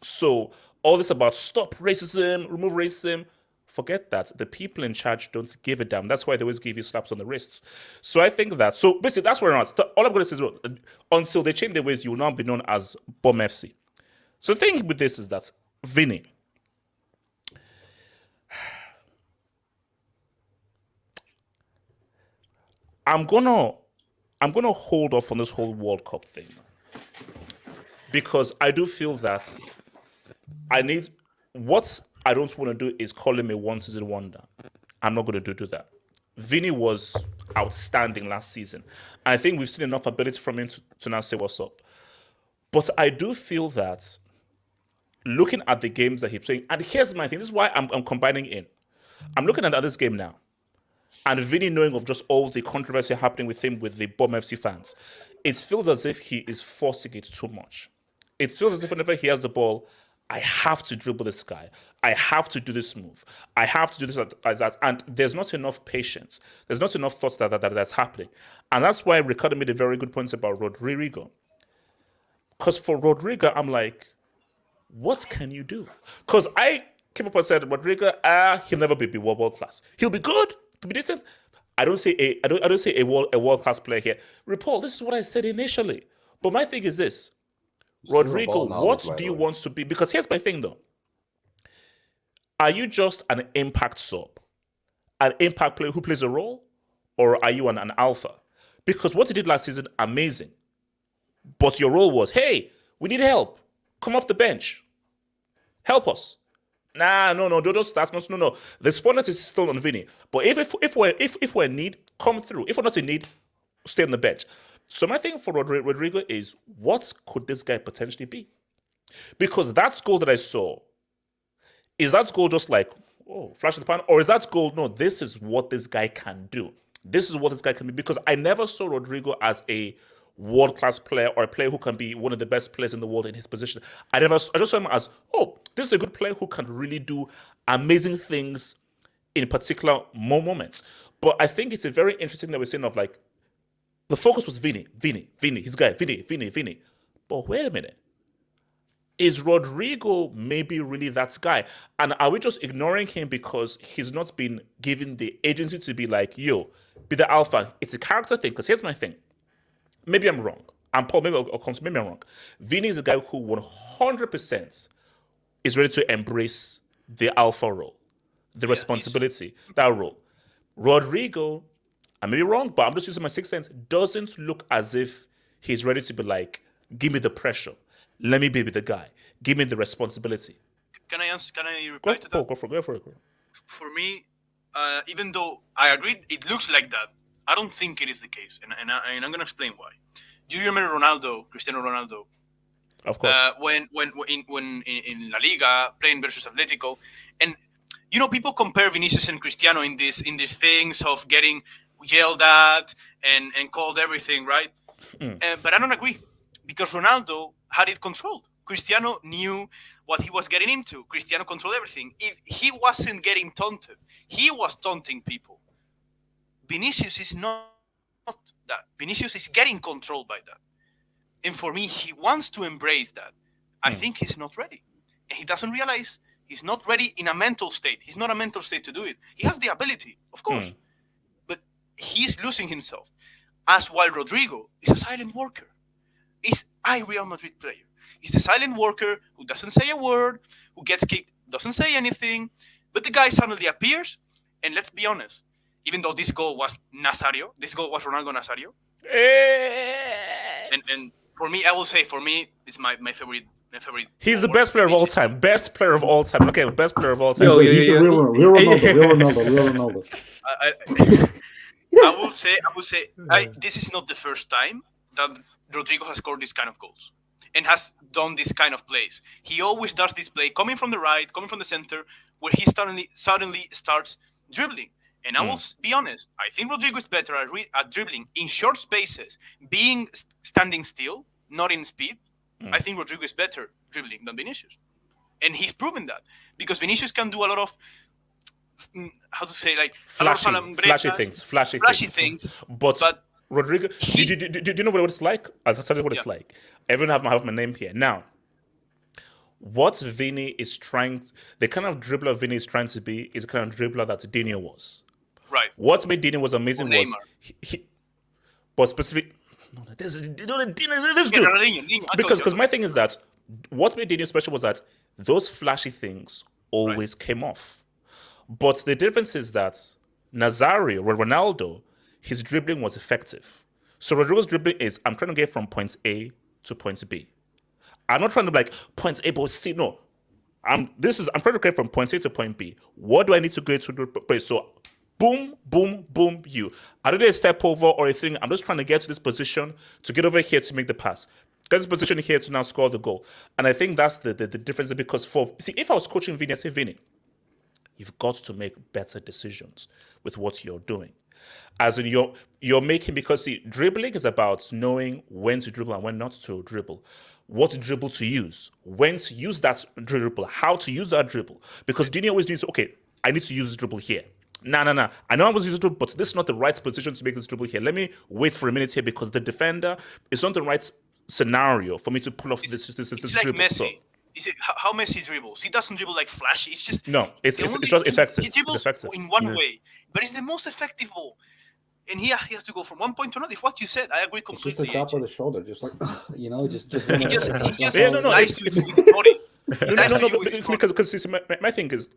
So all this about stop racism, remove racism, forget that. The people in charge don't give a damn. That's why they always give you slaps on the wrists. So I think that, so basically that's where I'm at. All I'm going to say is, until they change their ways, you will now be known as Bomb FC. So the thing with this is that Vini, I'm gonna hold off on this whole World Cup thing because I do feel that what I don't want to do is call him a one-season wonder. I'm not going to do that. Vini was outstanding last season. I think we've seen enough ability from him to now say what's up. But I do feel that looking at the games that he's playing, and here's my thing, this is why I'm combining in. I'm looking at this game now, and Vini knowing of just all the controversy happening with him with the Bomb FC fans, it feels as if he is forcing it too much. It feels as if whenever he has the ball, I have to dribble this guy. I have to do this move. I have to do this like that. And there's not enough patience. There's not enough thoughts that's happening. And that's why Ricardo made a very good point about Rodrygo. Because for Rodrygo, I'm like, what can you do? Because I came up and said, Rodrygo, he'll never be world class. He'll be good, he'll be decent. I don't say a world class player here. Paul, this is what I said initially. But my thing is this. Rodrygo, what do you want to be? Because here's my thing though. Are you just an impact sub? An impact player who plays a role? Or are you an alpha? Because what he did last season, amazing. But your role was, hey, we need help. Come off the bench. Help us. No, don't start. No. The spotlight is still on Vini. But if we're in need, come through. If we're not in need, stay on the bench. So my thing for Rodrygo is, what could this guy potentially be? Because that goal that I saw, is that goal just like, flash in the pan? Or is that goal, no, this is what this guy can do. This is what this guy can be. Because I never saw Rodrygo as a world-class player or a player who can be one of the best players in the world in his position. I just saw him as, this is a good player who can really do amazing things in particular moments. But I think it's a very interesting that we're saying of like, the focus was Vini, his guy, Vini. But wait a minute. Is Rodrygo maybe really that guy? And are we just ignoring him because he's not been given the agency to be like, be the alpha? It's a character thing. Because here's my thing. Maybe I'm wrong. I'm Paul, maybe I'm wrong. Vini is a guy who 100% is ready to embrace the alpha role, the responsibility, that role. Rodrygo, I may be wrong, but I'm just using my sixth sense, doesn't look as if he's ready to be like, give me the pressure. Let me be the guy. Give me the responsibility. Can I answer? Can I reply to that? Go for it. For me, even though I agree, it looks like that. I don't think it is the case, and I'm going to explain why. Do you remember Cristiano Ronaldo? Of course. When in La Liga playing versus Atletico, and people compare Vinicius and Cristiano in these things of getting yelled at and called everything, right? But I don't agree, because Ronaldo had it controlled. Cristiano knew what he was getting into. Cristiano controlled everything. If he wasn't getting taunted, he was taunting people. Vinicius is not that. Vinicius is getting controlled by that. And for me, he wants to embrace that. I think he's not ready. And he doesn't realize he's not ready in a mental state. He's not a mental state to do it. He has the ability, of course. But he's losing himself. As while Rodrygo is a silent worker. He's a Real Madrid player. He's a silent worker who doesn't say a word, who gets kicked, doesn't say anything. But the guy suddenly appears. And let's be honest, even though this goal was Nazario, this goal was Ronaldo Nazario. And for me, I will say, it's my favorite. He's the best player of all time. Best player of all time. Okay, best player of all time. He's the real Ronaldo. I will say, this is not the first time that Rodrygo has scored this kind of goals and has done this kind of plays. He always does this play coming from the right, coming from the center, where he suddenly starts dribbling. And I will be honest, I think Rodrygo is better at dribbling in short spaces, standing still, not in speed. I think Rodrygo is better dribbling than Vinicius. And he's proven that. Because Vinicius can do a lot of, flashy things. But Rodrygo, do you know what it's like? I'll tell you what it's like. Everyone have my name here. Now, what Vini is the kind of dribbler Vini is trying to be is the kind of dribbler that Dino was. Right. What made Dino was amazing was but specific. This dude. Because my thing is that what made Dino special was that those flashy things always came off. But the difference is that Nazario or Ronaldo, his dribbling was effective. So Rodrygo's dribbling is, I'm trying to get from point A to point B. I'm not trying to point A but C. No, I'm trying to get from point A to point B. What do I need to go to? So boom, boom, boom, I don't need a step over or a thing. I'm just trying to get to this position to get over here to make the pass. Get this position here to now score the goal. And I think that's the difference, because if I was coaching Vini, I'd say, Vini, you've got to make better decisions with what you're doing. As in you're making, because dribbling is about knowing when to dribble and when not to dribble. What dribble to use, when to use that dribble, how to use that dribble. Because Dini always needs, I need to use this dribble here. No. I know I was using dribble, but this is not the right position to make this dribble here. Let me wait for a minute here, because the defender is not the right scenario for me to pull off this like dribble. Messi. So, is it how Messi dribbles? He doesn't dribble like flashy. It's just it's just effective. He dribbles it's effective in one way, but it's the most effective ball. And he has to go from one point to another. It's what you said. I agree completely. It's just the top of the shoulder, just like he just lies to you with his body. Because my thing is,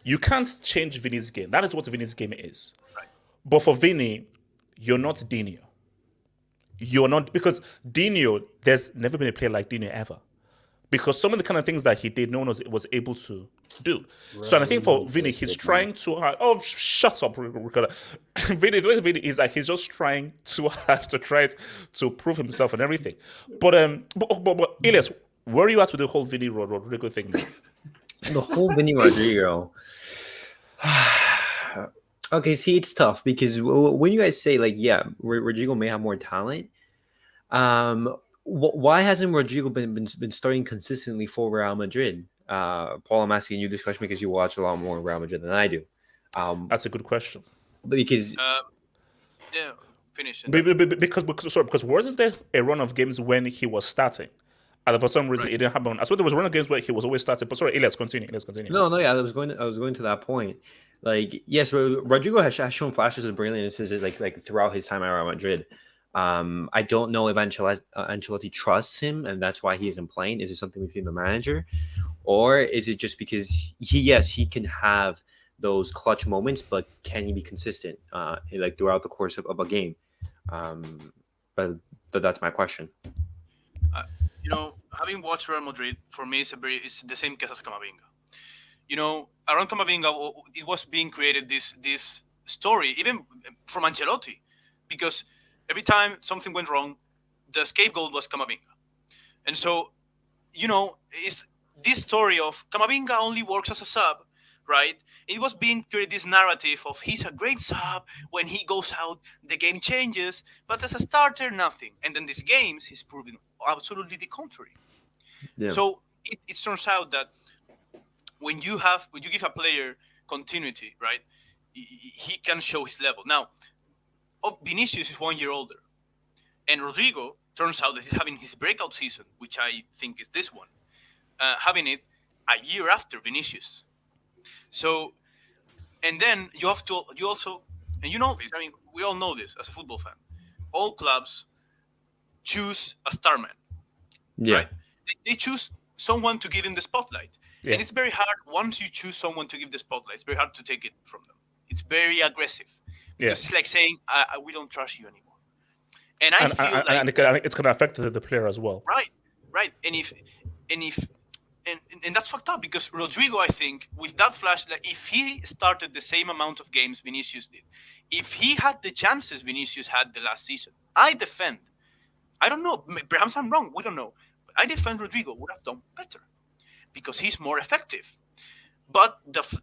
you can't change Vini's game. That is what Vini's game is. Right. But for Vini, you're not Dino. You're not, because Dino, there's never been a player like Dino ever. Because some of the kind of things that he did, no one was able to do. Right. So, and I think for Vini, he's trying too hard. Oh, shut up, Ricardo. Vini is like, he's just trying too hard to to prove himself and everything. But Elias, where are you at with the whole Vini Rodrygo thing? The whole Vini Rodrygo. Okay, see, it's tough because when you guys say Rodrygo may have more talent, why hasn't Rodrygo been starting consistently for Real Madrid? Paul, I'm asking you this question because you watch a lot more Real Madrid than I do. That's a good question. Because finish. Because wasn't there a run of games when he was starting? And for some reason, it didn't happen. I swear there was a run of games where he was always starting. But sorry, let's continue. No, I was going to that point. Like, yes, Rodrygo has shown flashes of brilliance like throughout his time at Real Madrid. I don't know if Ancelotti trusts him, and that's why he isn't playing. Is it something between the manager, or is it just because he can have those clutch moments, but can he be consistent, like throughout the course of a game? But that's my question. Having watched Real Madrid, for me, it's the same case as Camavinga. Around Camavinga, it was being created this story, even from Ancelotti, because every time something went wrong, the scapegoat was Camavinga. And so, it's this story of Camavinga only works as a sub, right? It was being created this narrative of he's a great sub. When he goes out, the game changes. But as a starter, nothing. And then these games, he's proven absolutely the contrary. Yeah. So it turns out that when you give a player continuity, right, he can show his level. Now, Vinicius is 1 year older, and Rodrygo turns out that he's having his breakout season, which I think is this one, having it a year after Vinicius. So, and then you also, and you know this. I mean, we all know this as a football fan. All clubs choose a star man. Yeah. Right? They choose someone to give him the spotlight. Yeah. And it's very hard once you choose someone to give the spotlight. It's very hard to take it from them. It's very aggressive. Yeah. It's like saying, "We don't trust you anymore." And I feel like it's going to affect the player as well. right. And that's fucked up because Rodrygo, I think, with that flashlight, if he started the same amount of games Vinicius did, if he had the chances Vinicius had the last season, I don't know, perhaps I'm wrong, we don't know, but I defend Rodrygo would have done better because he's more effective. But the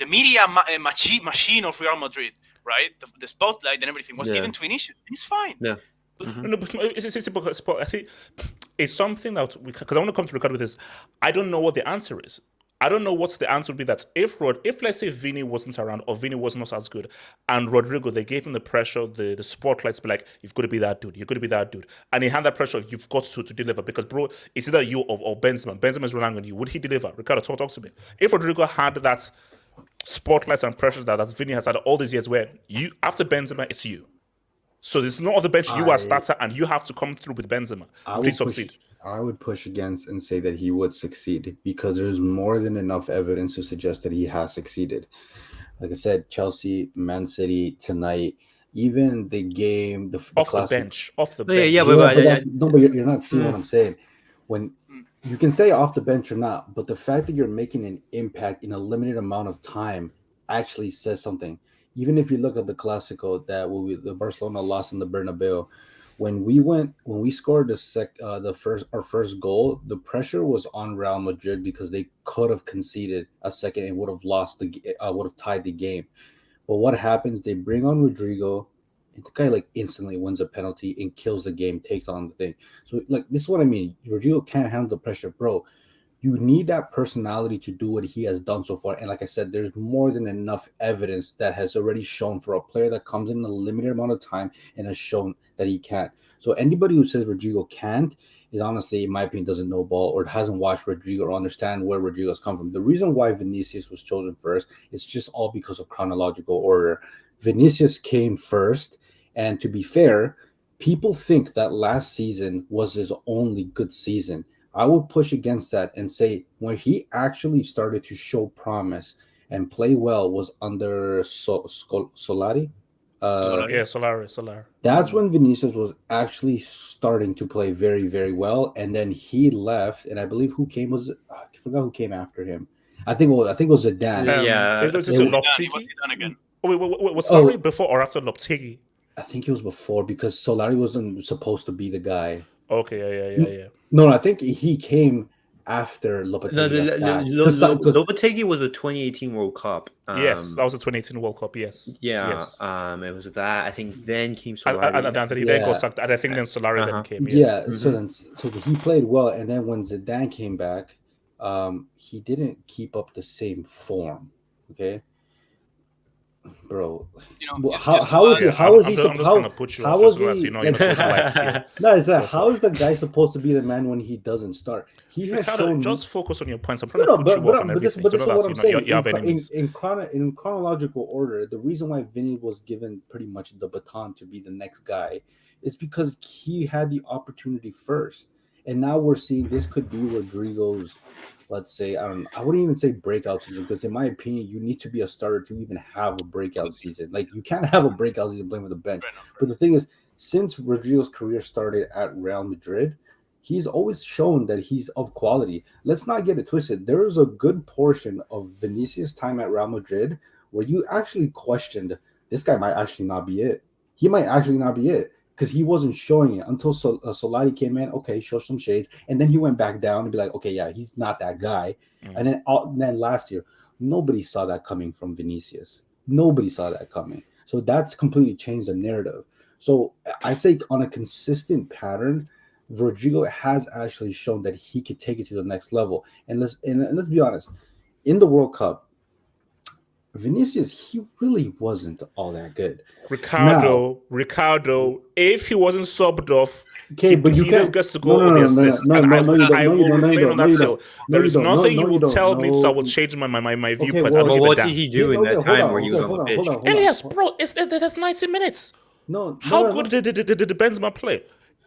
media machine of Real Madrid, right? The spotlight and everything was given to Vinicius. He's fine. Yeah. No, but it's I think it's something that because I want to come to Ricardo with this. I don't know what the answer is. I don't know what the answer would be. That if let's say Vini wasn't around or Vini was not as good, and Rodrygo, they gave him the pressure, the spotlights, be like, you've got to be that dude, you've got to be that dude, and he had that pressure, you've got to deliver because bro, it's either you or Benzema. Benzema's relying on you. Would he deliver? Ricardo, talk to me. If Rodrygo had that spotlights and pressure that Vini has had all these years, where you after Benzema, it's you. So there's no other bench. You are starter, and you have to come through with Benzema. Please succeed. I would push against and say that he would succeed because there's more than enough evidence to suggest that he has succeeded. Like I said, Chelsea, Man City tonight, even the game, off the bench. But you're not seeing what I'm saying. When you can say off the bench or not, but the fact that you're making an impact in a limited amount of time actually says something. Even if you look at the Clásico that the Barcelona lost in the Bernabeu, when we scored our first goal, the pressure was on Real Madrid because they could have conceded a second and would have tied the game. But what happens? They bring on Rodrygo, and the guy instantly wins a penalty and kills the game, takes on the thing. So this is what I mean. Rodrygo can't handle the pressure, bro. You need that personality to do what he has done so far. And like I said, there's more than enough evidence that has already shown for a player that comes in a limited amount of time and has shown that he can. So anybody who says Rodrygo can't is honestly, in my opinion, doesn't know ball or hasn't watched Rodrygo or understand where Rodrygo's come from. The reason why Vinicius was chosen first is just all because of chronological order. Vinicius came first. And to be fair, people think that last season was his only good season. I would push against that and say when he actually started to show promise and play well was under Solari. Solari. That's when Vinicius was actually starting to play very, very well, and then he left. And I believe I forgot who came after him. I think it was Zidane. It was Loptegi again. Was Solari before or after Loptegi? I think it was before because Solari wasn't supposed to be the guy. Okay, yeah. No, I think he came after Lopetegui. Lopetegui was the 2018 World Cup. Yes, that was the 2018 World Cup. Yes. Yeah. Yes. It was that. I think then came Solari. And he then got sacked. And I think then Solari then came. Yeah. So he played well, and then when Zidane came back, he didn't keep up the same form. Okay. bro. You know, Well, just how is like- he? How is he? I'm just How gonna put you how off was just so as he? you know you're not supposed to like it. No, is that Go for how it. is the guy supposed to be the man when he doesn't start? He has Ricardo, shown. just focus on your points. I'm trying No, to no, put you off and but this everything. but So this is that what I'm saying. you have enemies. In chronological order, the reason why Vinny was given pretty much the baton to be the next guy is because he had the opportunity first, and now we're seeing this could be Rodrygo's. Let's say I wouldn't even say breakout season because in my opinion, you need to be a starter to even have a breakout season. Like you can't have a breakout season playing with the bench. Fair enough. But the thing is, since Rodrygo's career started at Real Madrid, he's always shown that he's of quality. Let's not get it twisted. There is a good portion of Vinicius' time at Real Madrid where you actually questioned this guy might actually not be it. He might actually not be it because he wasn't showing it until Solari came in. Okay, show some shades, and then he went back down and be like, okay, yeah, he's not that guy. And then last year, nobody saw that coming from Vinicius. Nobody saw that coming. So that's completely changed the narrative. So I'd say on a consistent pattern, Rodrygo has actually shown that he could take it to the next level. And let's be honest, in the World Cup, Vinicius, he really wasn't all that good. Ricardo, if he wasn't subbed off, Okay, but you he can't. just gets to go with the assist. No, And I you will don't. remain on that hill. There is nothing you will tell me, so I will No. change my Okay, viewpoint. well, I don't give a what damn. did he do in that time where he was on the pitch? Elias, bro, that's 90 minutes. How good did Benzema play?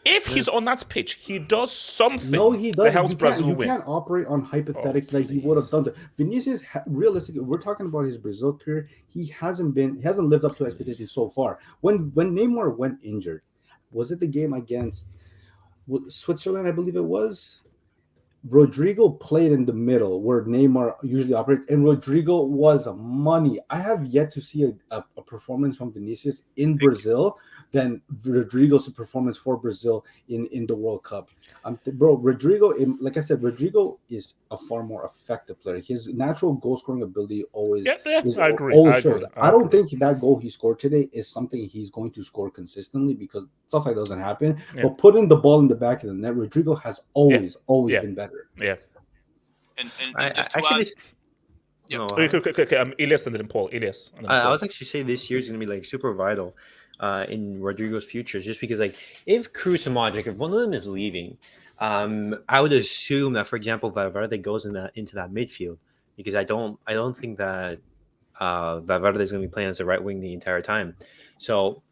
If he's on that pitch, he does something No, he that doesn't. helps Brazil You win. can't operate on hypothetics that he would have done. Vinicius, realistically, we're talking about his Brazil career. He hasn't lived up to expectations so far. When Neymar went injured, was it the game against Switzerland? I believe it was. Rodrygo played in the middle where Neymar usually operates, and Rodrygo was money. I have yet to see a performance from Vinicius in Brazil than Rodrygo's performance for Brazil in the World Cup. Bro, Rodrygo, like I said, Rodrygo is a far more effective player. His natural goal scoring ability always I agree. shows. I don't think that goal he scored today is something he's going to score consistently because stuff like that doesn't happen. Yeah. But putting the ball in the back of the net, Rodrygo has always been better. Yeah. And I just to actually, add, yeah. no, Okay. Elias and then Paul. Elias. And then I Paul. would actually say this year is going to be like super vital in Rodrygo's future, just because like if Cruz and Modric, if one of them is leaving, I would assume that, for example, Valverde goes into that midfield because I don't think that Valverde is going to be playing as a right wing the entire time. So,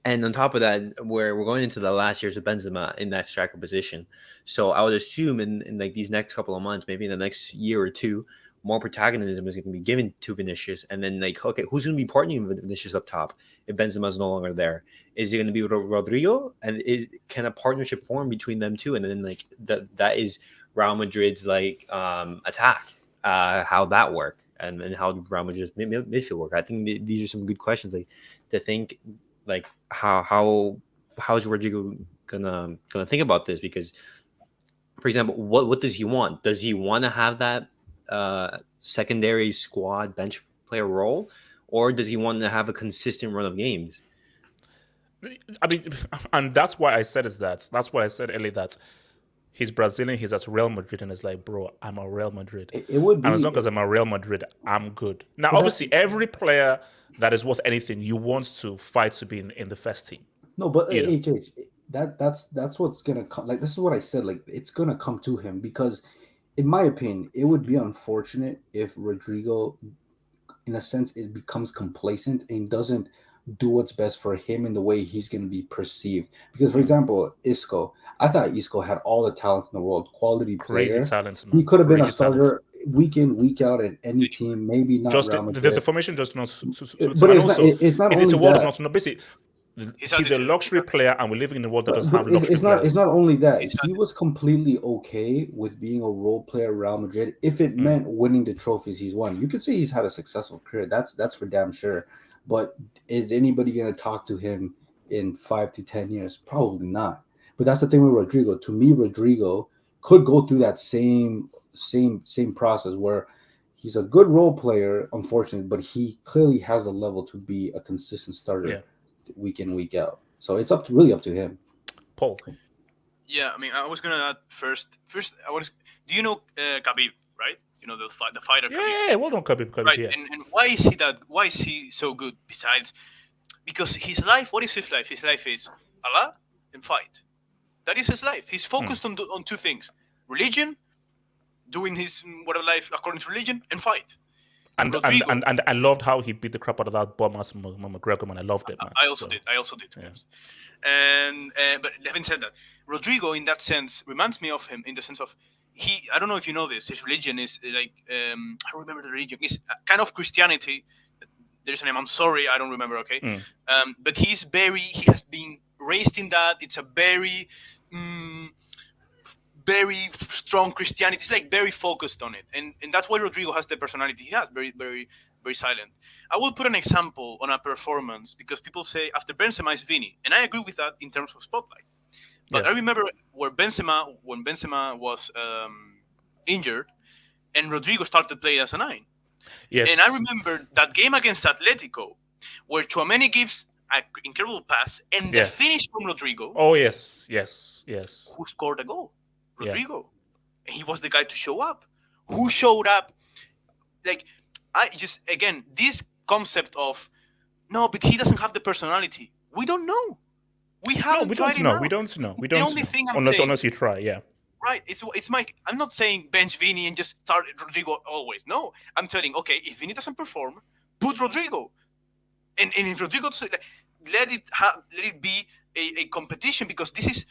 and on top of that, we're going into the last years of Benzema in that striker position. So I would assume in like these next couple of months, maybe in the next year or two, more protagonism is going to be given to Vinicius. And then like, okay, who's going to be partnering with Vinicius up top if Benzema is no longer there? Is it going to be Rodrygo? And can a partnership form between them two? And then like that is Real Madrid's like attack, how that work and how Real Madrid's midfield work. I think these are some good questions like to think like how is Rodrygo gonna think about this? Because, for example, what does he want? Does he want to have that secondary squad bench player role, or does he want to have a consistent run of games? I mean, and that's why I said that's why I said earlier that he's Brazilian, he's at Real Madrid, and it's like, bro, I'm a Real Madrid. It would be, and as long as I'm a Real Madrid, I'm good. Now, obviously, every player that is worth anything, you want to fight to be in the first team. No, but HH, that's what's gonna come. Like, this is what I said. Like, it's gonna come to him because, in my opinion, it would be unfortunate if Rodrygo, in a sense, it becomes complacent and doesn't do what's best for him in the way he's going to be perceived. Because, for example, Isco, I thought Isco had all the talent in the world, quality player. Crazy talents, man. He could have been a Crazy starter week in, week out at any team. Maybe not just Real Madrid. the formation just not. But it's not only a world that. not basically. He's a luxury player, and we live in a world that doesn't have luxury players. It's not only that. He was completely okay with being a role player at Real Madrid if it meant winning the trophies he's won. You could say he's had a successful career. That's for damn sure. But is anybody going to talk to him in 5 to 10 years? Probably not. But that's the thing with Rodrygo. To me, Rodrygo could go through that same process where he's a good role player, unfortunately, but he clearly has a level to be a consistent starter week in, week out. So it's really up to him. Paul. Yeah, I mean, I was gonna add first. I was. Do you know Khabib, right? the fighter. Yeah, well done, Khabib. Right, Yeah. and why is he that? Why is he so good? Besides, because his life. What is his life? His life is Allah and fight. That is his life. He's focused on two things: religion, doing his whatever life according to religion, and fight. And I loved how he beat the crap out of that bomb ass McGregor, man. I loved it, man. I also did. Yeah. And but having said that, Rodrygo in that sense reminds me of him in the sense of I don't know if you know this. His religion is like I don't remember the religion. It's kind of Christianity. There's a name. I'm sorry, I don't remember. Okay, but he has been raised in that. It's a very very strong Christianity. It's like very focused on it, and that's why Rodrygo has the personality he has. Very, very, very silent. I will put an example on a performance because people say after Benzema is Vini, and I agree with that in terms of spotlight. But I remember when Benzema was injured, and Rodrygo started playing as a 9. Yes. And I remember that game against Atletico, where Tchouaméni gives an incredible pass, and the finish from Rodrygo. Oh yes. Who scored the goal? Rodrygo. And he was the guy to show up. Who showed up? Like, again, this concept of, no, but he doesn't have the personality. We don't know. We haven't tried it out. We don't know. The only thing I'm saying, unless you try, yeah. Right. It's Mike. I'm not saying bench Vini and just start Rodrygo always. No. I'm telling, okay, if Vini doesn't perform, put Rodrygo. And if Rodrygo doesn't, let it be a competition because this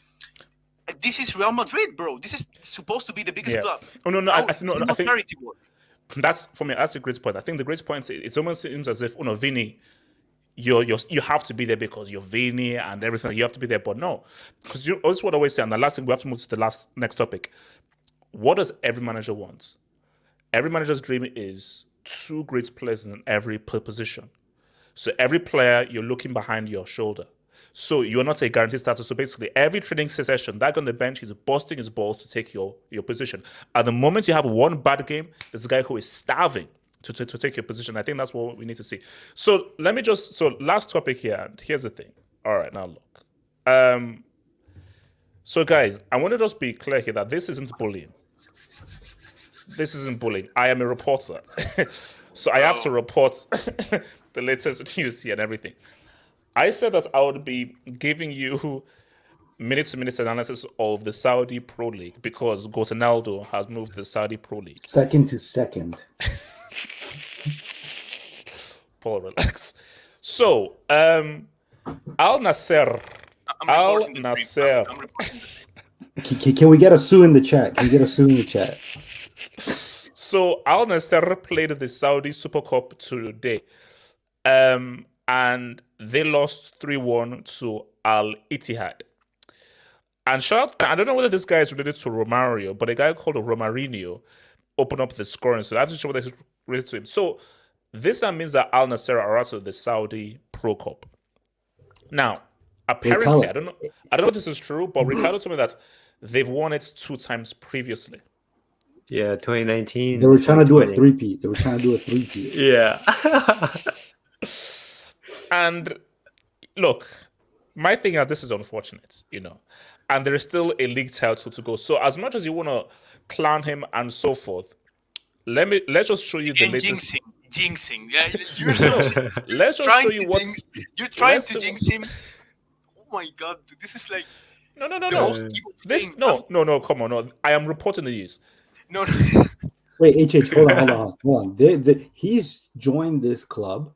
is Real Madrid, bro. This is supposed to be the biggest club. Oh no, I think charity work. That's for me. That's a great point. I think the great point is it almost seems as if Vini, you have to be there because you're Vini and everything. You have to be there, but no, because you always what I always say. And the last thing we have to move to the next topic. What does every manager want? Every manager's dream is 2 great players in every position. So every player you're looking behind your shoulder. So you're not a guaranteed starter. So basically, every training session, that guy on the bench, he's busting his balls to take your position. At the moment you have one bad game, there's a guy who is starving to take your position. I think that's what we need to see. So last topic here, and here's the thing. All right, now look. So guys, I want to just be clear here that this isn't bullying. This isn't bullying. I am a reporter. So I have to report the latest news here and everything. I said that I would be giving you minute-to-minute analysis of the Saudi Pro League because Ronaldo has moved to the Saudi Pro League. Second to second. Paul, relax. So, Al-Nassr. Can we get a sue in the chat? So, Al-Nassr played the Saudi Super Cup today. And they lost 3-1 to Al-Ittihad. And I don't know whether this guy is related to Romario, but a guy called Romarinho opened up the scoring. So that's sure whether he's related to him. So this means that Al-Nassr are out of the Saudi Pro Cup. Now, apparently, I don't know if this is true, but Ricardo told me that they've won it 2 times previously. Yeah, 2019. They were trying to do a three-peat. Yeah. And look, my thing is this is unfortunate, and there is still a league title to go. So as much as you want to clown him and so forth, let's just show you the latest. Jinxing. Yeah, you're so. Let's just show you what you're trying to jinx him. Oh my god, dude, this is like no. This no. Come on, no. I am reporting the news. No. Wait, hold on. He's joined this club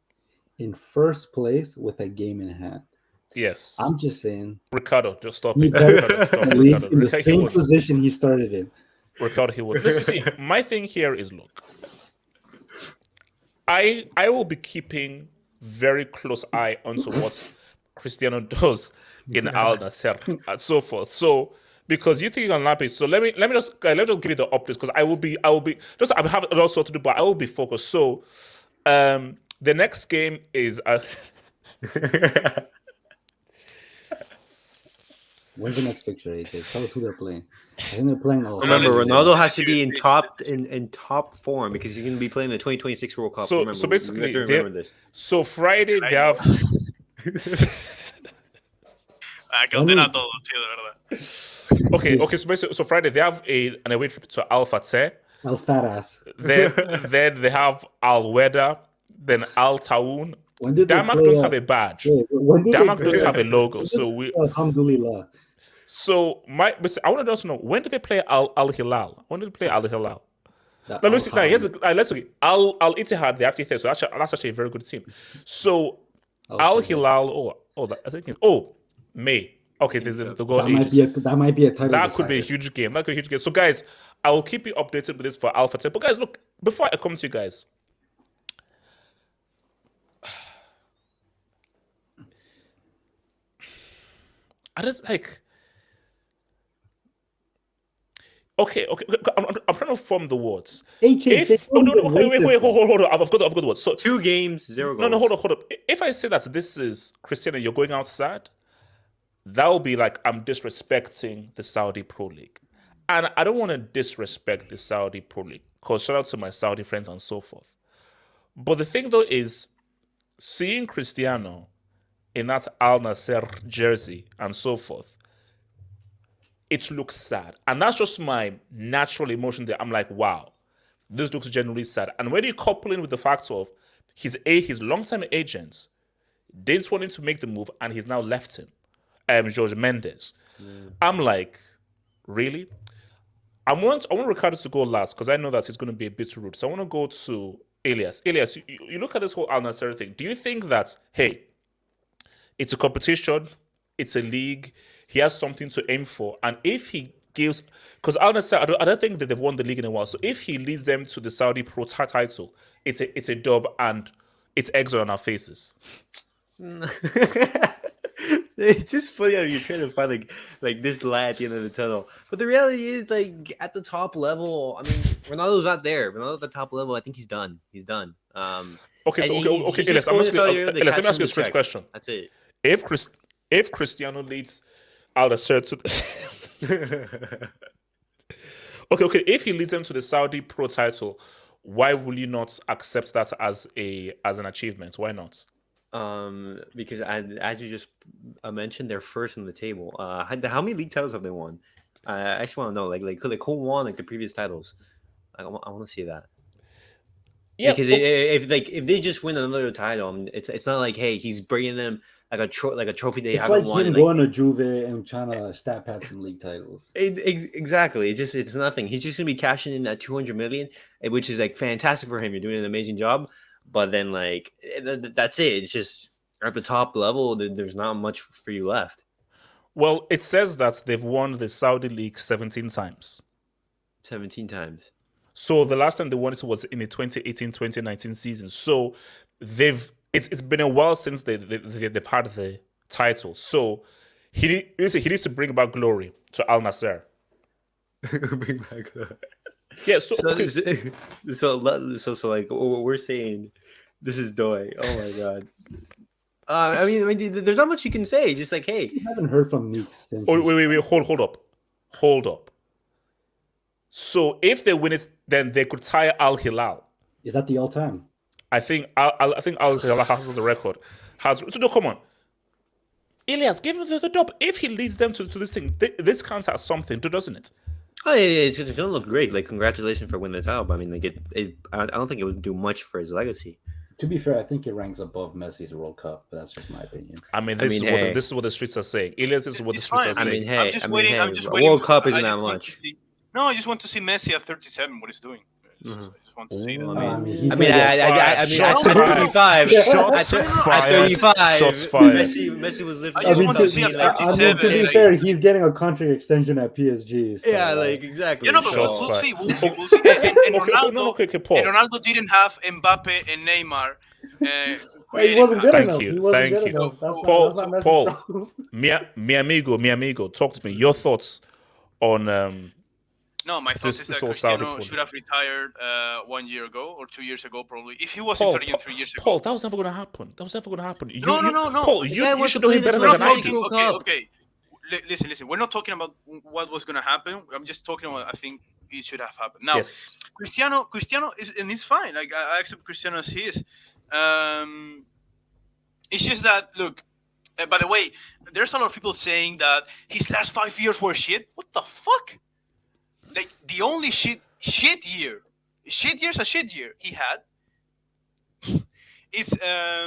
in first place with a game in hand. Yes. I'm just saying. Ricardo, just stop it. Ricardo. In the same position he started in. Ricardo, he would. Listen, see, my thing here is, look, I will be keeping very close eye onto what Cristiano does in Al-Nassr and so forth. So, because you think you're unhappy, so let me just give you the updates because I will be just I have it also to do, but I will be focused. So, the next game is. When's the next fixture, AJ? Tell us who they're playing. I think they're playing. Remember, Ronaldo has to be in top form because he's going to be playing the 2026 World Cup. So basically, remember this. So Friday they have. Okay. So basically, so Friday they have an away trip to Al Fateh, Al fat ass. Then they have Al Weda, then Al Taun. When did they Damak play, don't have a badge. when did Damak they don't play, have a logo. when did So they we. play Alhamdulillah. So I want to also know, when did they play Al Hilal? When did they play Al Hilal? That Now, listen, now, Al-Ham. let's look. Al Ittihad, they actually think so. That's actually a very good team. So Al Hilal, I think May. Okay, the goal ages. That might be a title. That could be a decider. huge game. That could be a huge game. So, guys, I will keep you updated with this for Alpha 10. But, guys, look, before I come to you guys, I just like. Okay. I'm trying to form the words. Wait, hold on. I've got the words. So 2 games, 0 goals. No, hold on. If I say that this is Cristiano, you're going outside, that will be like I'm disrespecting the Saudi Pro League. And I don't want to disrespect the Saudi Pro League, because shout out to my Saudi friends and so forth. But the thing though is, seeing Cristiano in that Al-Nassr jersey and so forth, it looks sad. And that's just my natural emotion there. I'm like, wow, this looks genuinely sad. And when you couple in with the fact of his long-time agent didn't want him to make the move and he's now left him, George Mendes. I'm like, really? I want Ricardo to go last because I know that he's going to be a bit rude. So I want to go to Elias. Elias, you look at this whole Al-Nassr thing. Do you think that, hey, it's a competition, it's a league, he has something to aim for, and if he gives, because Al-Nassr, I don't think that they've won the league in a while, so if he leads them to the Saudi Pro title, it's a dub and it's eggs on our faces. It's just funny how you're trying to find like this light at the end of the tunnel. But the reality is, like, at the top level, I mean, Ronaldo's not there. Ronaldo at the top level, I think he's done. He's done. Okay, so he's Elias, just let going me ask you a straight check. question. That's it. If Cristiano leads Al-Nassr to okay, if he leads them to the Saudi Pro title, why will you not accept that as an achievement? Why not? Because as you just mentioned, they're first on the table. How many league titles have they won? I actually want to know, like who won like the previous titles? I want to see that. Yeah, because if they just win another title, it's not like, hey, he's bringing them like a trophy they haven't won. It's like him going to Juve and trying to stat pad some league titles. Exactly. It's nothing. He's just gonna be cashing in that 200 million, which is like fantastic for him. You're doing an amazing job, but then like that's it. It's just at the top level. There's not much for you left. Well, it says that they've won the Saudi League 17 times. 17 times. So the last time they won it was in the 2018-2019 season. So it's been a while since they've had the title. So he needs to bring back glory to Al-Nassr. Bring back glory. Yeah. So like what we're saying, this is Doi. Oh my god. I mean, there's not much you can say. Just like, hey, I haven't heard from Meeks since. Oh, wait, hold up. So if they win it, then they could tie Al Hilal. Is that the all-time? I think Al Hilal has the record. So no, come on, Elias, give him the dub. If he leads them to this thing, this counts as something, doesn't it? Oh yeah, it's gonna look great. Like, congratulations for winning the title. But I mean, like I don't think it would do much for his legacy. To be fair, I think it ranks above Messi's World Cup, but that's just my opinion. This is what the streets are saying. Elias, this is what the streets are saying. I'm just waiting. World Cup isn't that much. No, I just want to see Messi at 37. What he's doing. I just want to see that. At 35. Shots fired. Messi was living. I just want to see at 37. To be fair, he's getting a contract extension at PSG. So yeah, like exactly. You know, but we'll see. We'll see. And Ronaldo didn't have Mbappe and Neymar. He wasn't good Thank enough. you. Thank you. Paul, mi amigo, talk to me. Your thoughts on No, my thought is that Cristiano should have retired 1 year ago or 2 years ago, probably. If he was in 3 years ago. Paul, that was never going to happen. No. Paul, you should know him better than I do. Okay. Listen. We're not talking about what was going to happen. I'm just talking about I think it should have happened. Now, yes. Cristiano is, and he's fine. Like, I accept Cristiano as he is. It's just that, look, by the way, there's a lot of people saying that his last 5 years were shit. What the fuck? Like, the only shit shit year. Shit year's a shit year he had. It's I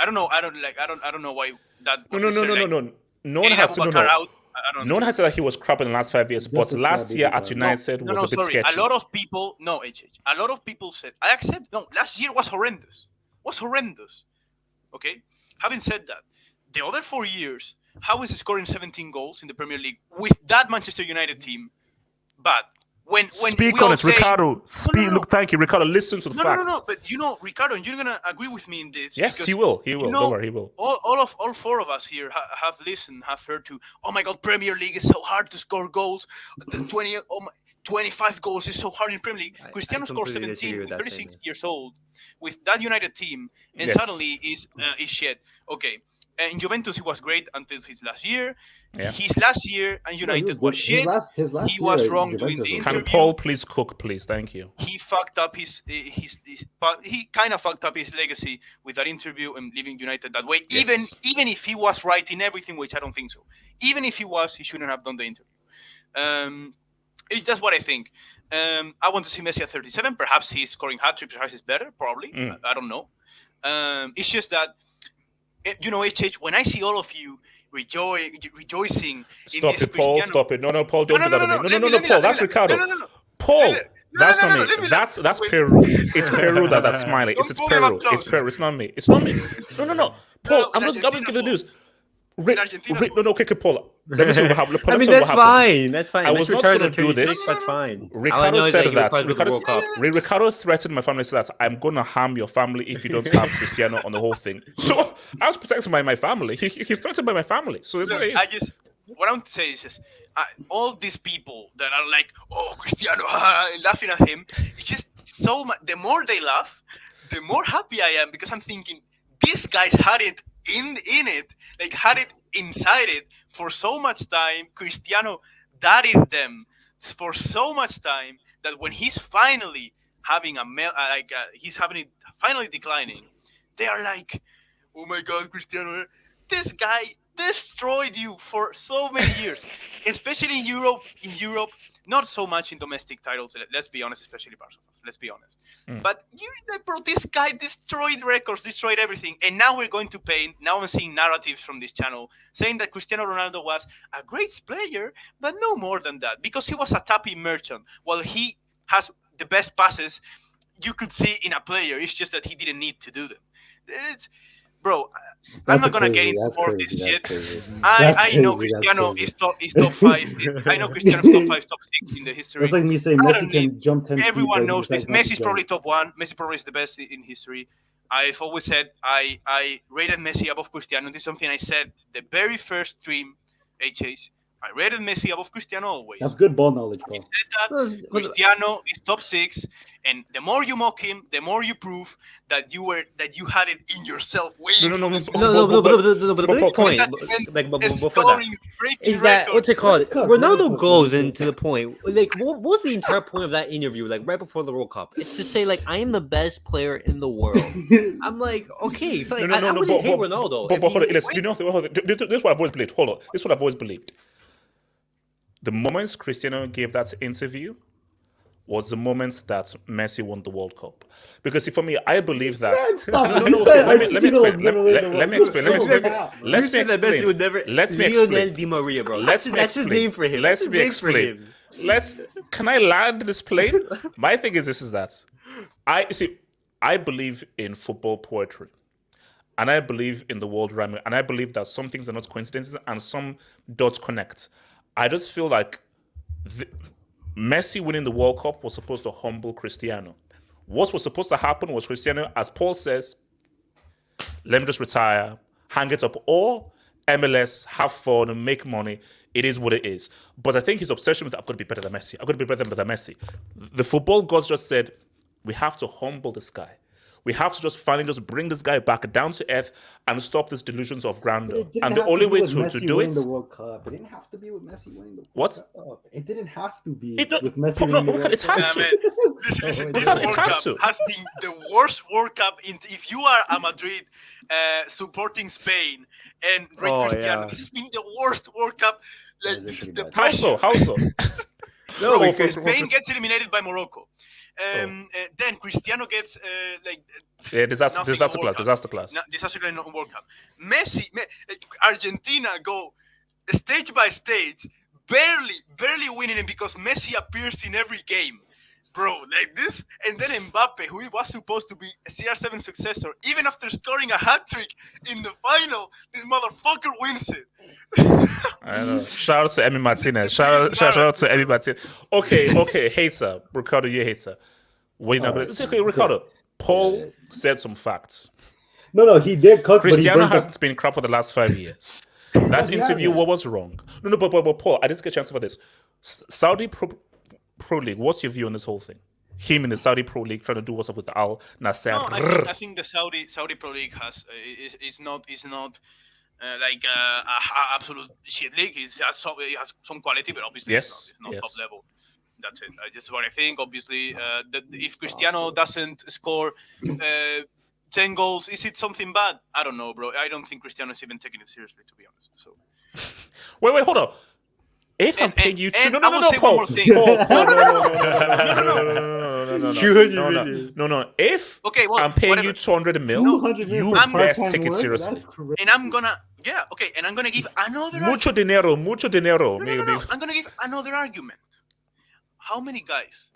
don't know. I don't know why that was necessary. No one getting has Abubakar out. I don't No one has said that he was crap in the last 5 years, but Just a last year at stability. United was a bit sorry. sketchy. A lot of people, a lot of people said, I accept. No, last year was horrendous. Okay. Having said that, the other 4 years, how is he scoring 17 goals in the Premier League with that Manchester United team? But when Speak we on all it, say, Ricardo. Speak. no. Look, thank you, Ricardo. Listen to the facts. No. But Ricardo, you're gonna agree with me in this. Yes, because, he will. He will. you know, Don't worry, he will. all four of us here have listened, have heard to. Oh my God, Premier League is so hard to score goals. 25 goals is so hard in Premier League. Cristiano scored completely 17 disagree with with that 36 statement. years old with that United team, and Yes. suddenly is shit. Okay. In Juventus, he was great until his last year. Yeah. His last year and United was shit. His last He was year at wrong doing Juventus the was Can interview. Paul please cook, please? Thank you. He fucked up he kind of fucked up his legacy with that interview and leaving United that way. Yes. Even if he was right in everything, which I don't think so. Even if he was, he shouldn't have done the interview. That's what I think. I want to see Messi at 37. Perhaps he's scoring hat tricks. Perhaps he's better. Probably. I don't know. It's just that, HH, when I see all of you rejoicing Stop in this it, Paul. Cristiano. Stop it. No, Paul, don't do that to me. No, Let me Paul. That's land. Ricardo. No. Paul, No, that's no, not no, me. let me That's wait. Peru. It's Peru that's smiling. Don't It's pull him Peru. up close. It's Peru. It's not me. It's not me. No. Paul, No, I'm in just giving the Argentina, news. In Argentina, Okay, Paul. Let me see what happened. I mean, that's fine. That's fine. I was Messi not retires gonna at do 36, this. That's fine. All I Ricardo know is said he that. retires with the World Cup. Ricardo threatened my family, said that I'm going to harm your family if you don't have Cristiano on the whole thing. So I was protected by my family. He's threatened by my family. So it's what it is. What I want to say is just all these people that are like, oh, Cristiano, laughing at him. It's just so much. The more they laugh, the more happy I am, because I'm thinking these guys had it in it, like had it inside it for so much time. Cristiano, that is them for so much time that when he's finally having he's having it finally declining, they are like, oh my God, Cristiano, this guy destroyed you for so many years, especially in Europe. Not so much in domestic titles. Let's be honest, especially Barcelona. Let's be honest. But bro, this guy destroyed records, destroyed everything, and now we're going to paint. Now I'm seeing narratives from this channel saying that Cristiano Ronaldo was a great player, but no more than that, because he was a tapping merchant. While he has the best passes you could see in a player, it's just that he didn't need to do them. Bro, I'm not gonna get into more of this shit. I know Cristiano is top 5. I know Cristiano's top 5, top 6 in the history. That's like me saying Messi can jump 10 feet. Everyone knows this. decides not to Messi's jump. probably top 1. Messi probably is the best in history. I've always said I rated Messi above Cristiano. This is something I said the very first stream, HH. I rated Messi above Cristiano always. That's good ball knowledge, I bro. said that Cristiano is top 6, and the more you mock him, the more you prove that you had it in yourself. Waiting No, but the big point, like, before that, is that what's it called? Ronaldo goes into the point. Like, what was the entire point of that interview? Like, right before the World Cup, it's to say like, I am the best player in the world. I'm like, okay, like, I wouldn't hate Ronaldo. But hold on, listen, this is what I've always believed. Hold on, this is what I've always believed. The moments Cristiano gave that interview was the moments that Messi won the World Cup. Because see, for me, I believe that. Let me explain. Lionel Di Maria, bro. That's his name for him. Let me explain. Can I land this plane? My thing is that I believe in football poetry. And I believe in the world rhyming. And I believe that some things are not coincidences and some dots connect. I just feel like Messi winning the World Cup was supposed to humble Cristiano. What was supposed to happen was Cristiano, as Paul says, let me just retire, hang it up, or MLS, have fun, and make money. It is what it is. But I think his obsession with I've got to be better than Messi. I've got to be better than Messi. The football gods just said, we have to humble this guy. We have to just finally just bring this guy back down to earth and stop these delusions of grandeur. And the only way to do it... The World Cup. It didn't have to be with Messi winning the World Cup. It didn't have to be with Messi winning the World Cup. It's hard to. This World Cup has been the worst World Cup. If you are a Madrid supporting Spain and Cristiano, this has been the worst World Cup. Like, this is the How so? No, Bro, because Spain gets eliminated by Morocco. Then Cristiano gets disaster nothing in World class. Cup. Disaster class. Disaster in World Cup. Argentina go stage by stage, barely winning it because Messi appears in every game. Bro, like this, and then Mbappe, who was supposed to be a CR7 successor, even after scoring a hat trick in the final, this motherfucker wins it. I know. Shout out to Emi Martinez. Shout out to Emi Martinez. Okay, hater. Ricardo, you hater. Wait, not gonna. It's okay, Ricardo. Paul said some facts. No, he did cook. Cristiano but he has been crap for the last 5 years. That interview, what was wrong? No, but Paul, I didn't get a chance for this. Saudi Pro League, what's your view on this whole thing? Him in the Saudi Pro League trying to do what's up with Al-Nassr. No, I think the Saudi Pro League is not like a absolute shit league. It has some quality, but obviously it's not top level. That's it. Just what I think. Obviously, if Cristiano doesn't score 10 goals, is it something bad? I don't know, bro. I don't think Cristiano is even taking it seriously, to be honest. So wait, hold on. If I'm paying you no, Paul. No. If I'm paying you 200 mil, you best take it seriously. And I'm gonna give another mucho dinero. No. I'm gonna give another argument. How many guys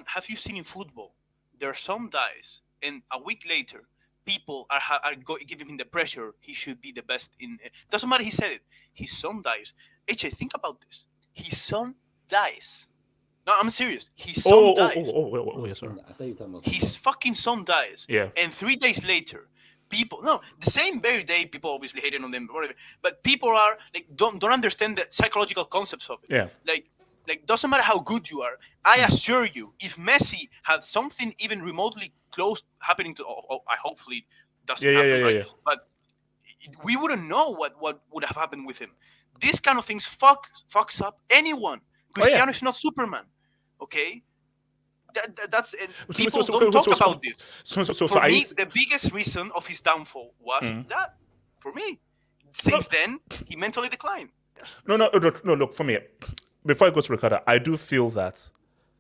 have you seen in football? There are some guys, and a week later, people are giving him the pressure. He should be the best in. Doesn't matter. He said it. His son dies. AJ, think about this. His son dies. No, I'm serious. His son dies. Yes, sir. I thought you were talking about His fucking son dies. Yeah. And 3 days later, the same very day, people obviously hated on them, whatever. But people are like, don't understand the psychological concepts of it. Yeah. Like doesn't matter how good you are. I assure you, if Messi had something even remotely close happening to, I hopefully doesn't happen, right? Yeah. But we wouldn't know what would have happened with him. This kind of things fucks up anyone. Cristiano is not Superman, okay? That's people don't talk about this. So for me, the biggest reason of his downfall was that. For me, since then he mentally declined. No. Look, for me, before I go to Ricardo, I do feel that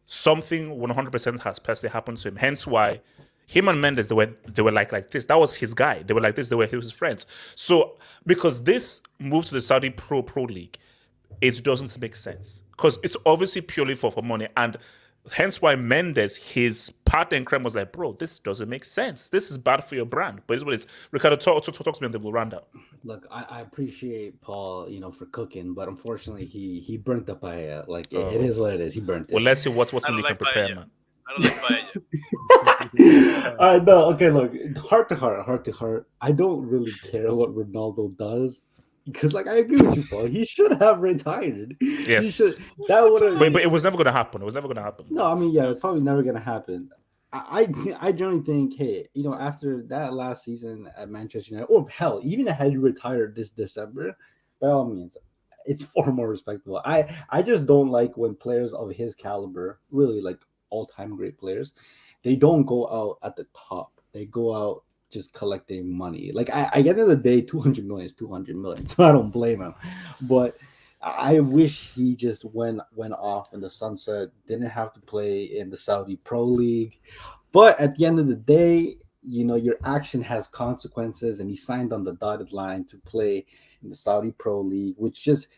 something 100% has personally happened to him. Hence why him and Mendes, they were like this. That was his guy. They were like this. They were his friends. So because this move to the Saudi Pro League, it doesn't make sense because it's obviously purely for money, and hence why Mendes, his partner in crime, was like, bro, this doesn't make sense. This is bad for your brand. But it's what it's. Ricardo, talk to me, and then we'll round out. Look, I appreciate Paul, for cooking, but unfortunately, he burnt the paella. It is what it is. He burnt it. Well, let's see what's when you can prepare, man. I don't like paella. No, okay, look, heart to heart, I don't really care what Ronaldo does. Because, I agree with you, Paul. He should have retired. Yes. He should. That would have. But it was never going to happen. No, I mean, it's probably never going to happen. I generally think, hey, after that last season at Manchester United, or hell, even had you retired this December, by all means, it's far more respectable. I just don't like when players of his caliber, really all-time great players, they don't go out at the top. They go out just collecting money. At the end of the day, 200 million is 200 million, so I don't blame him. But I wish he just went off in the sunset, didn't have to play in the Saudi Pro League. But at the end of the day, your action has consequences, and he signed on the dotted line to play in the Saudi Pro League, which just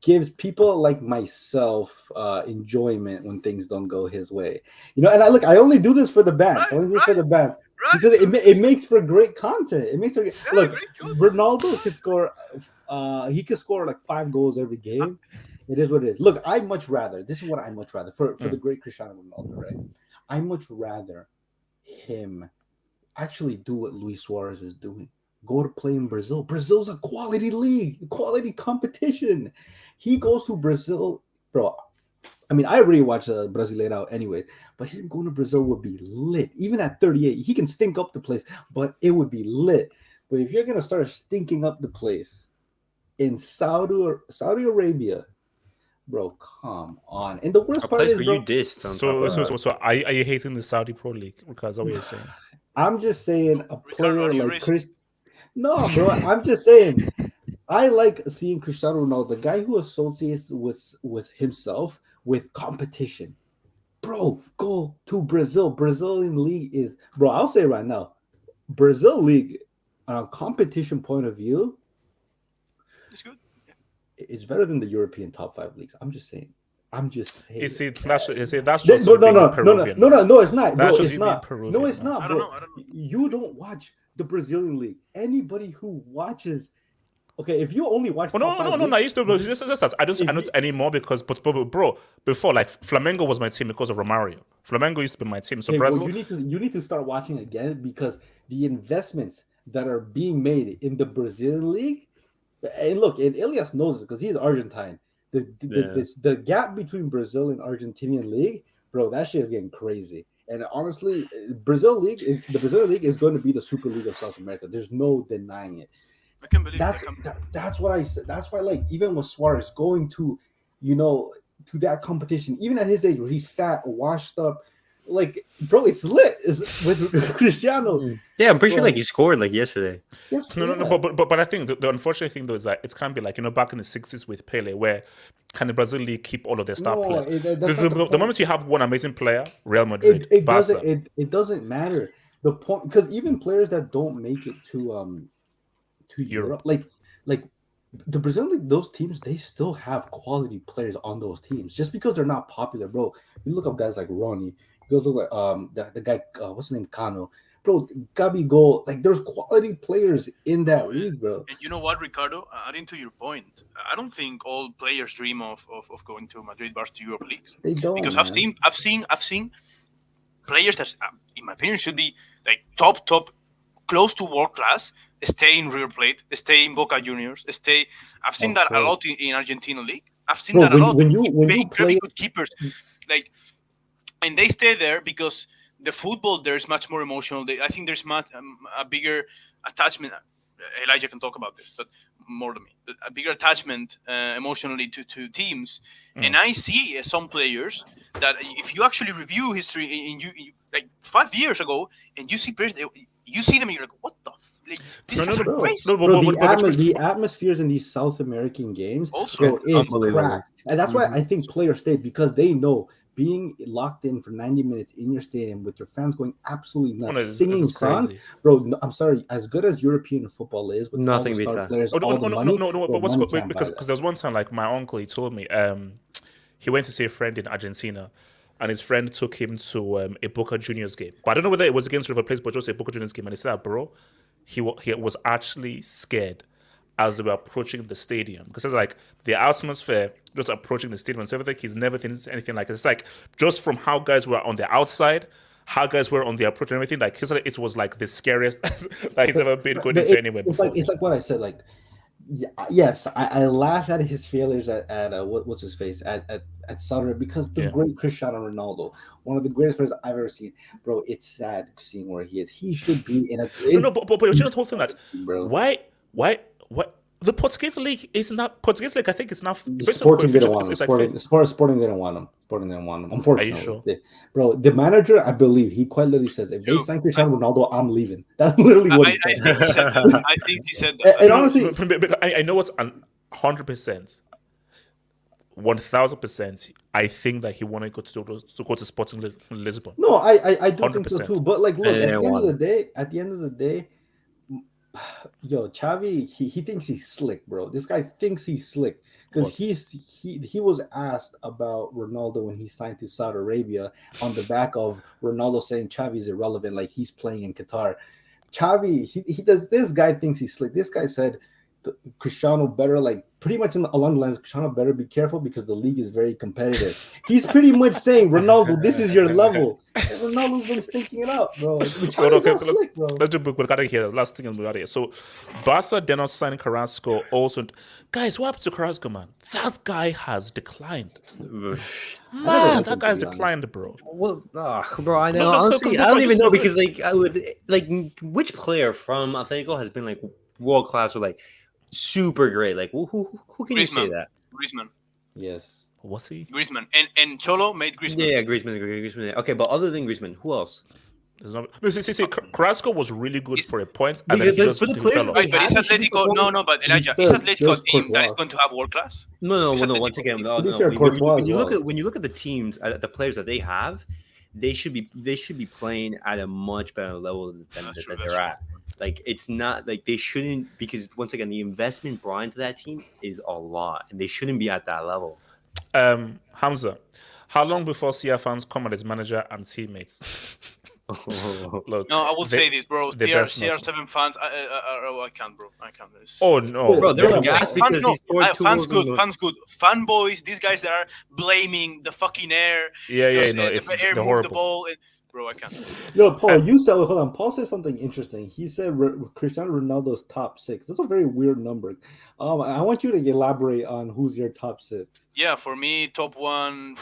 gives people like myself enjoyment when things don't go his way. And I only do this for the bands. Because it makes for great content. It makes for look. Ronaldo could score. He could score 5 goals every game. It is what it is. Look, I much rather. This is what I much rather for the great Cristiano Ronaldo. Right? I much rather him actually do what Luis Suarez is doing. Go to play in Brazil. Brazil's a quality league, a quality competition. He goes to Brazil, bro. I mean, I already watched Brasileirão anyway, but him going to Brazil would be lit. Even at 38, he can stink up the place, but it would be lit. But if you're going to start stinking up the place in Saudi Arabia, bro, come on. And the worst part is, bro, you dissed. So are you hating the Saudi Pro League? Because what you're saying. I'm just saying a player like Chris. No, bro, I'm just saying I like seeing Cristiano Ronaldo, the guy who associates with himself with competition. Bro, go to Brazil. Brazilian league is, bro, I'll say right now, Brazil league, on a competition point of view, It's good. it's better than the European top 5 leagues. I'm just saying. You see, that's just No, being a no, Peruvian. no, it's not, bro. That's just It's you being not. Peruvian, No, it's man. not, I don't bro. know. I don't know. You don't watch the Brazilian league. Anybody who watches, okay, if you only watch, Oh, top five no. I leagues, used to. I don't anymore because, but bro, before like Flamengo was my team because of Romario. Flamengo used to be my team. So okay, Brazil, well, you need to start watching again because the investments that are being made in the Brazilian league, and look, and Elias knows this because he's Argentine. The gap between Brazil and Argentinian league, bro, that shit is getting crazy. And honestly, the Brazilian league is going to be the Super League of South America. There's no denying it. I can't believe That's what I said. That's why, like, even with Suarez going to, to that competition, even at his age where he's fat, washed up, like, bro, it's lit. Is with Cristiano. Yeah, I'm pretty sure like he scored like yesterday. Yes, no. But I think the unfortunate thing though is that it can't be like back in the '60s with Pele, where can the Brazil league keep all of their star players? The moment you have one amazing player, Real Madrid, Barca. It doesn't matter. The point, because even players that don't make it to Europe, like the Brazilian league, those teams, they still have quality players on those teams. Just because they're not popular, bro. You look up guys like Ronnie. You go look like the guy, what's his name, Cano. Bro, Gabigol, like there's quality players in that league, bro. And you know what, Ricardo? Adding to your point, I don't think all players dream of going to Madrid, Barca, to Europe leagues. They don't, because man. I've seen players that, in my opinion, should be like top, close to world class. Stay in River Plate, stay in Boca Juniors, stay. I've seen that a lot in Argentina league. I've seen that a lot. When you very play good keepers, like, and they stay there because the football there is much more emotional. I think there's much a bigger attachment. Elijah can talk about this, but more than me. A bigger attachment emotionally to teams. And I see some players that if you actually review history in you like 5 years ago, and you see players, you see them, and you're like, what the. Like, these guys are crazy. The atmospheres in these South American games, also, it's cracked. And that's why I think players stay, because they know being locked in for 90 minutes in your stadium with your fans going absolutely nuts, singing songs, bro. I'm sorry, as good as European football is, with nothing all the beats star that. players, all the money, because there's one time like my uncle, he told me he went to see a friend in Argentina. And his friend took him to a Boca Juniors game. But I don't know whether it was against River Plate, but just a Boca Juniors game. And he said, bro, he was actually scared as they were approaching the stadium. Because it's like the atmosphere just approaching the stadium. So everything, he's never seen anything like it. It's like just from how guys were on the outside, how guys were on the approach and everything, like he said it was like the scariest that he's ever been going into anywhere before. It's like what I said, like, yes, I laugh at his failures at what's his face at Saudi, because the great Cristiano Ronaldo, one of the greatest players I've ever seen, bro. It's sad seeing where he is. He should be in a but you know the whole thing that why the Portuguese league is not Portuguese league. I think it's not Sporting didn't want him. Sporting didn't want him. Sporting didn't want him. Unfortunately, are you sure? Bro, the manager, I believe, he quite literally says, if they sign Cristiano Ronaldo, I'm leaving. That's literally what he said. I think he said that. And honestly, I know what's 100%, 1000%. I think that he wanted to go to Sporting Lisbon. No, I do 100%. think so too. But like, look, at the end of the day, yo, Xavi, he thinks he's slick, bro. This guy thinks he's slick because he was asked about Ronaldo when he signed to Saudi Arabia on the back of Ronaldo saying Xavi's irrelevant, like he's playing in Qatar. Xavi, he does. This guy thinks he's slick. This guy said Cristiano better, like pretty much along the lines, Cristiano better be careful because the league is very competitive. He's pretty much saying, Ronaldo, this is your level. And Ronaldo's been stinking it out, bro. Slick, bro. Let's do we gotta hear the last thing and we gotta hear. So Barca, they're not signing Carrasco. Also, guys, what happened to Carrasco, man? That guy has declined. Man, that guy's declined, bro. Well, bro, I know. Honestly, I don't even know because like which player from Atletico has been like world class or like super great? Like who can Griezmann. You say that? Griezmann. Yes. Was he? Griezmann. And Cholo made Griezmann. Yeah, Griezmann. Okay, but other than Griezmann, who else? There's no, see, Carrasco was really good for a point, and But then he yeah, just but for the he players fell that off. Right, but is Yeah, he should be Atletico no, but Elijah, is Third, Atletico a just team that is Courtois. going to have world class? No, It's once Atletico again, team. no, To be no. fair, When Courtois you as look well. at the teams, at the players that they have, they should be playing at a much better level than That's true, that that's they're at. Like it's not like they shouldn't, because once again the investment brought into that team is a lot, and they shouldn't be at that level. Hamza, how long before CR fans come at his manager and teammates? Look, No, I will say this, bro. they best not- CR7 fans, I can't, bro. I can't. Oh no, Bro, they're Yeah, gassed fans because he scored 2 fans goals. good, fans good. Fanboys, these guys that are blaming the fucking air. yeah, because, no, the it's air they're moved the horrible. ball. And, bro, I can't. No, Paul, you said, hold on. Paul said something interesting. He said Cristiano Ronaldo's top 6. That's a very weird number. I want you to elaborate on who's your top 6. Yeah, for me, top one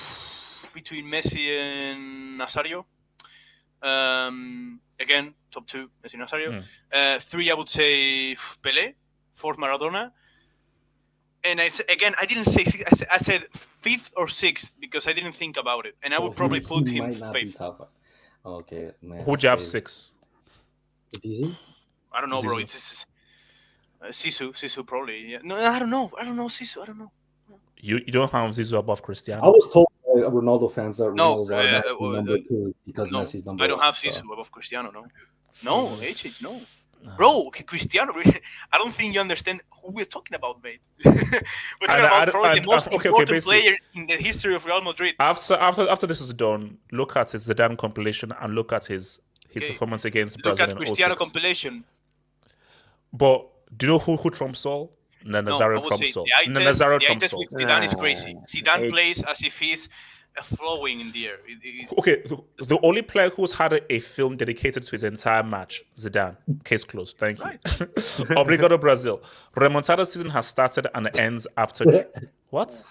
between Messi and Nazario. Again, top 2, Messi and Nazario. 3, I would say Pelé. 4th, Maradona. And I didn't say 6. I said 5th or 6th because I didn't think about it, and I would probably put him might not be 5th. top 5. Okay, man. Who'd you have okay. 6? It's easy. I don't know, bro. Zizou. It's Sisu probably. Yeah. No, I don't know. Sisu. I don't know. You don't have Zizou above Cristiano. I was told by Ronaldo fans that No, Ronaldo's automatically number 2 because No, Messi's number I don't 1. have Sisu above Cristiano. No, HH, no. Bro, Cristiano. I don't think you understand who we're talking about, mate. We're talking about probably the most important basically, player in the history of Real Madrid. After this is done, look at his Zidane compilation and look at his Okay. performance against Look Brazil at in Cristiano 06. compilation. But do you know who trumps all? No, I Nazario would trumps say all. the Nazario eye trumps test all. with Zidane is crazy. Zidane it- plays as if he's flowing in the air. Okay, the only player who's had a film dedicated to his entire match, Zidane. Case closed. Thank you. Obrigado, Brazil. Remontada season has started and ends after. What?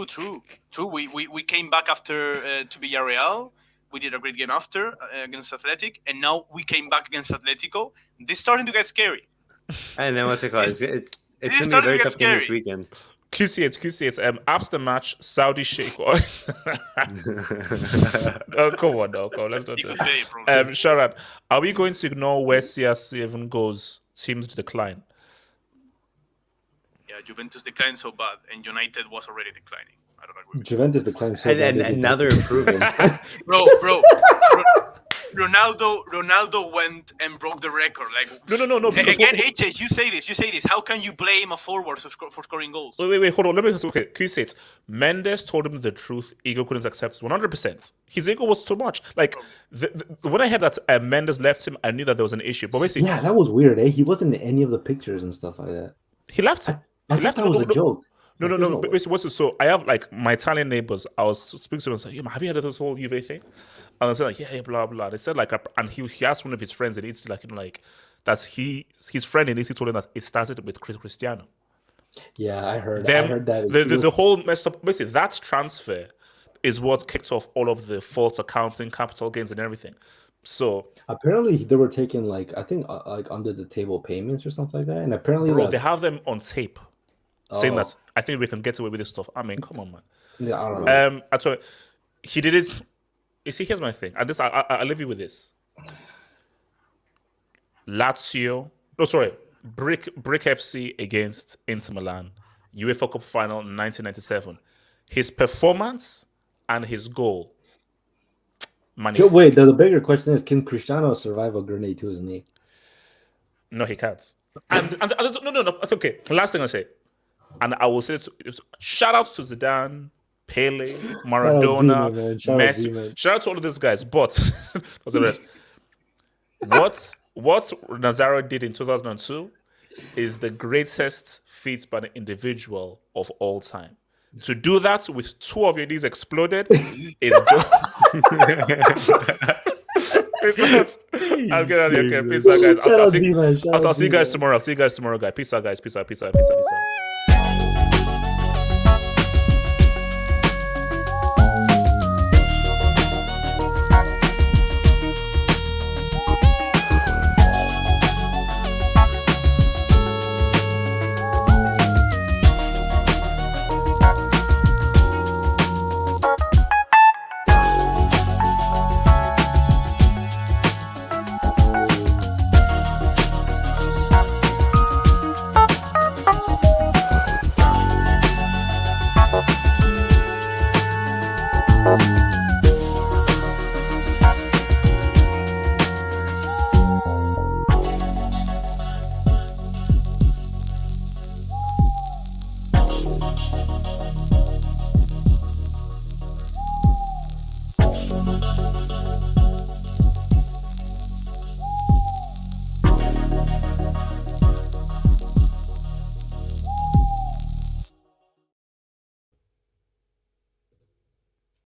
True. We came back after to Villarreal. We did a great game after against Athletic, and now we came back against Atletico. This is starting to get scary. And then what's it called? It's This gonna be a starting very to get tough game this scary. weekend. QCH. After the match, Saudi Sheikh. Oh, come on, no, come on, let's not You do could it. say it, probably. Sharon, are we going to ignore where CR7 goes? Teams decline. Yeah, Juventus declined so bad, and United was already declining. I don't agree. Juventus declined so bad. And now they're improving. Bro, Ronaldo went and broke the record. Like No. because again, what- HH, you say this. How can you blame a forward for scoring goals? Wait, hold on. Let me just, okay, QC. Mendes told him the truth. Ego couldn't accept it 100%. His ego was too much. Like, when I heard that Mendes left him, I knew that there was an issue. But basically, Yeah, that was weird, eh? He wasn't in any of the pictures and stuff like that. he left him. I thought that was a joke. No. But basically, so I have like my Italian neighbors. I was speaking to them and saying, "Have you heard of this whole Juve thing?" And I said, like, yeah, blah blah. They said like, and he asked one of his friends, and it's like, like that's his friend, and he told him that it started with Cristiano. Yeah, I heard Them, that. the whole messed up. Basically, that transfer is what kicked off all of the false accounting, capital gains, and everything. So apparently they were taking like I think like under the table payments or something like that, and apparently bro, they have them on tape saying Oh. that I think we can get away with this stuff. I mean, come on, man. Yeah, I don't know. Actually, he did it. You see, here's my thing, and this I'll leave you with this. Lazio, Brick FC against Inter Milan, UEFA Cup final 1997. His performance and his goal. Wait, the bigger question is: can Cristiano survive a grenade to his knee? No, he can't. And no. That's okay. Last thing I say, and I will say this: shout out to Zidane, Pele, Maradona, man. Shout out Messi. Z-Man. Shout out to all of these guys. But what's the rest? What Nazario did in 2002 is the greatest feat by an individual of all time. To do that with two of your knees exploded is Peace out. I'll get out of here. Okay, peace out, guys. Shout out I'll Z-Man. Shout out see you guys Z-Man. tomorrow. I'll see you guys tomorrow, guys. Peace out, guys. Peace out. Adios.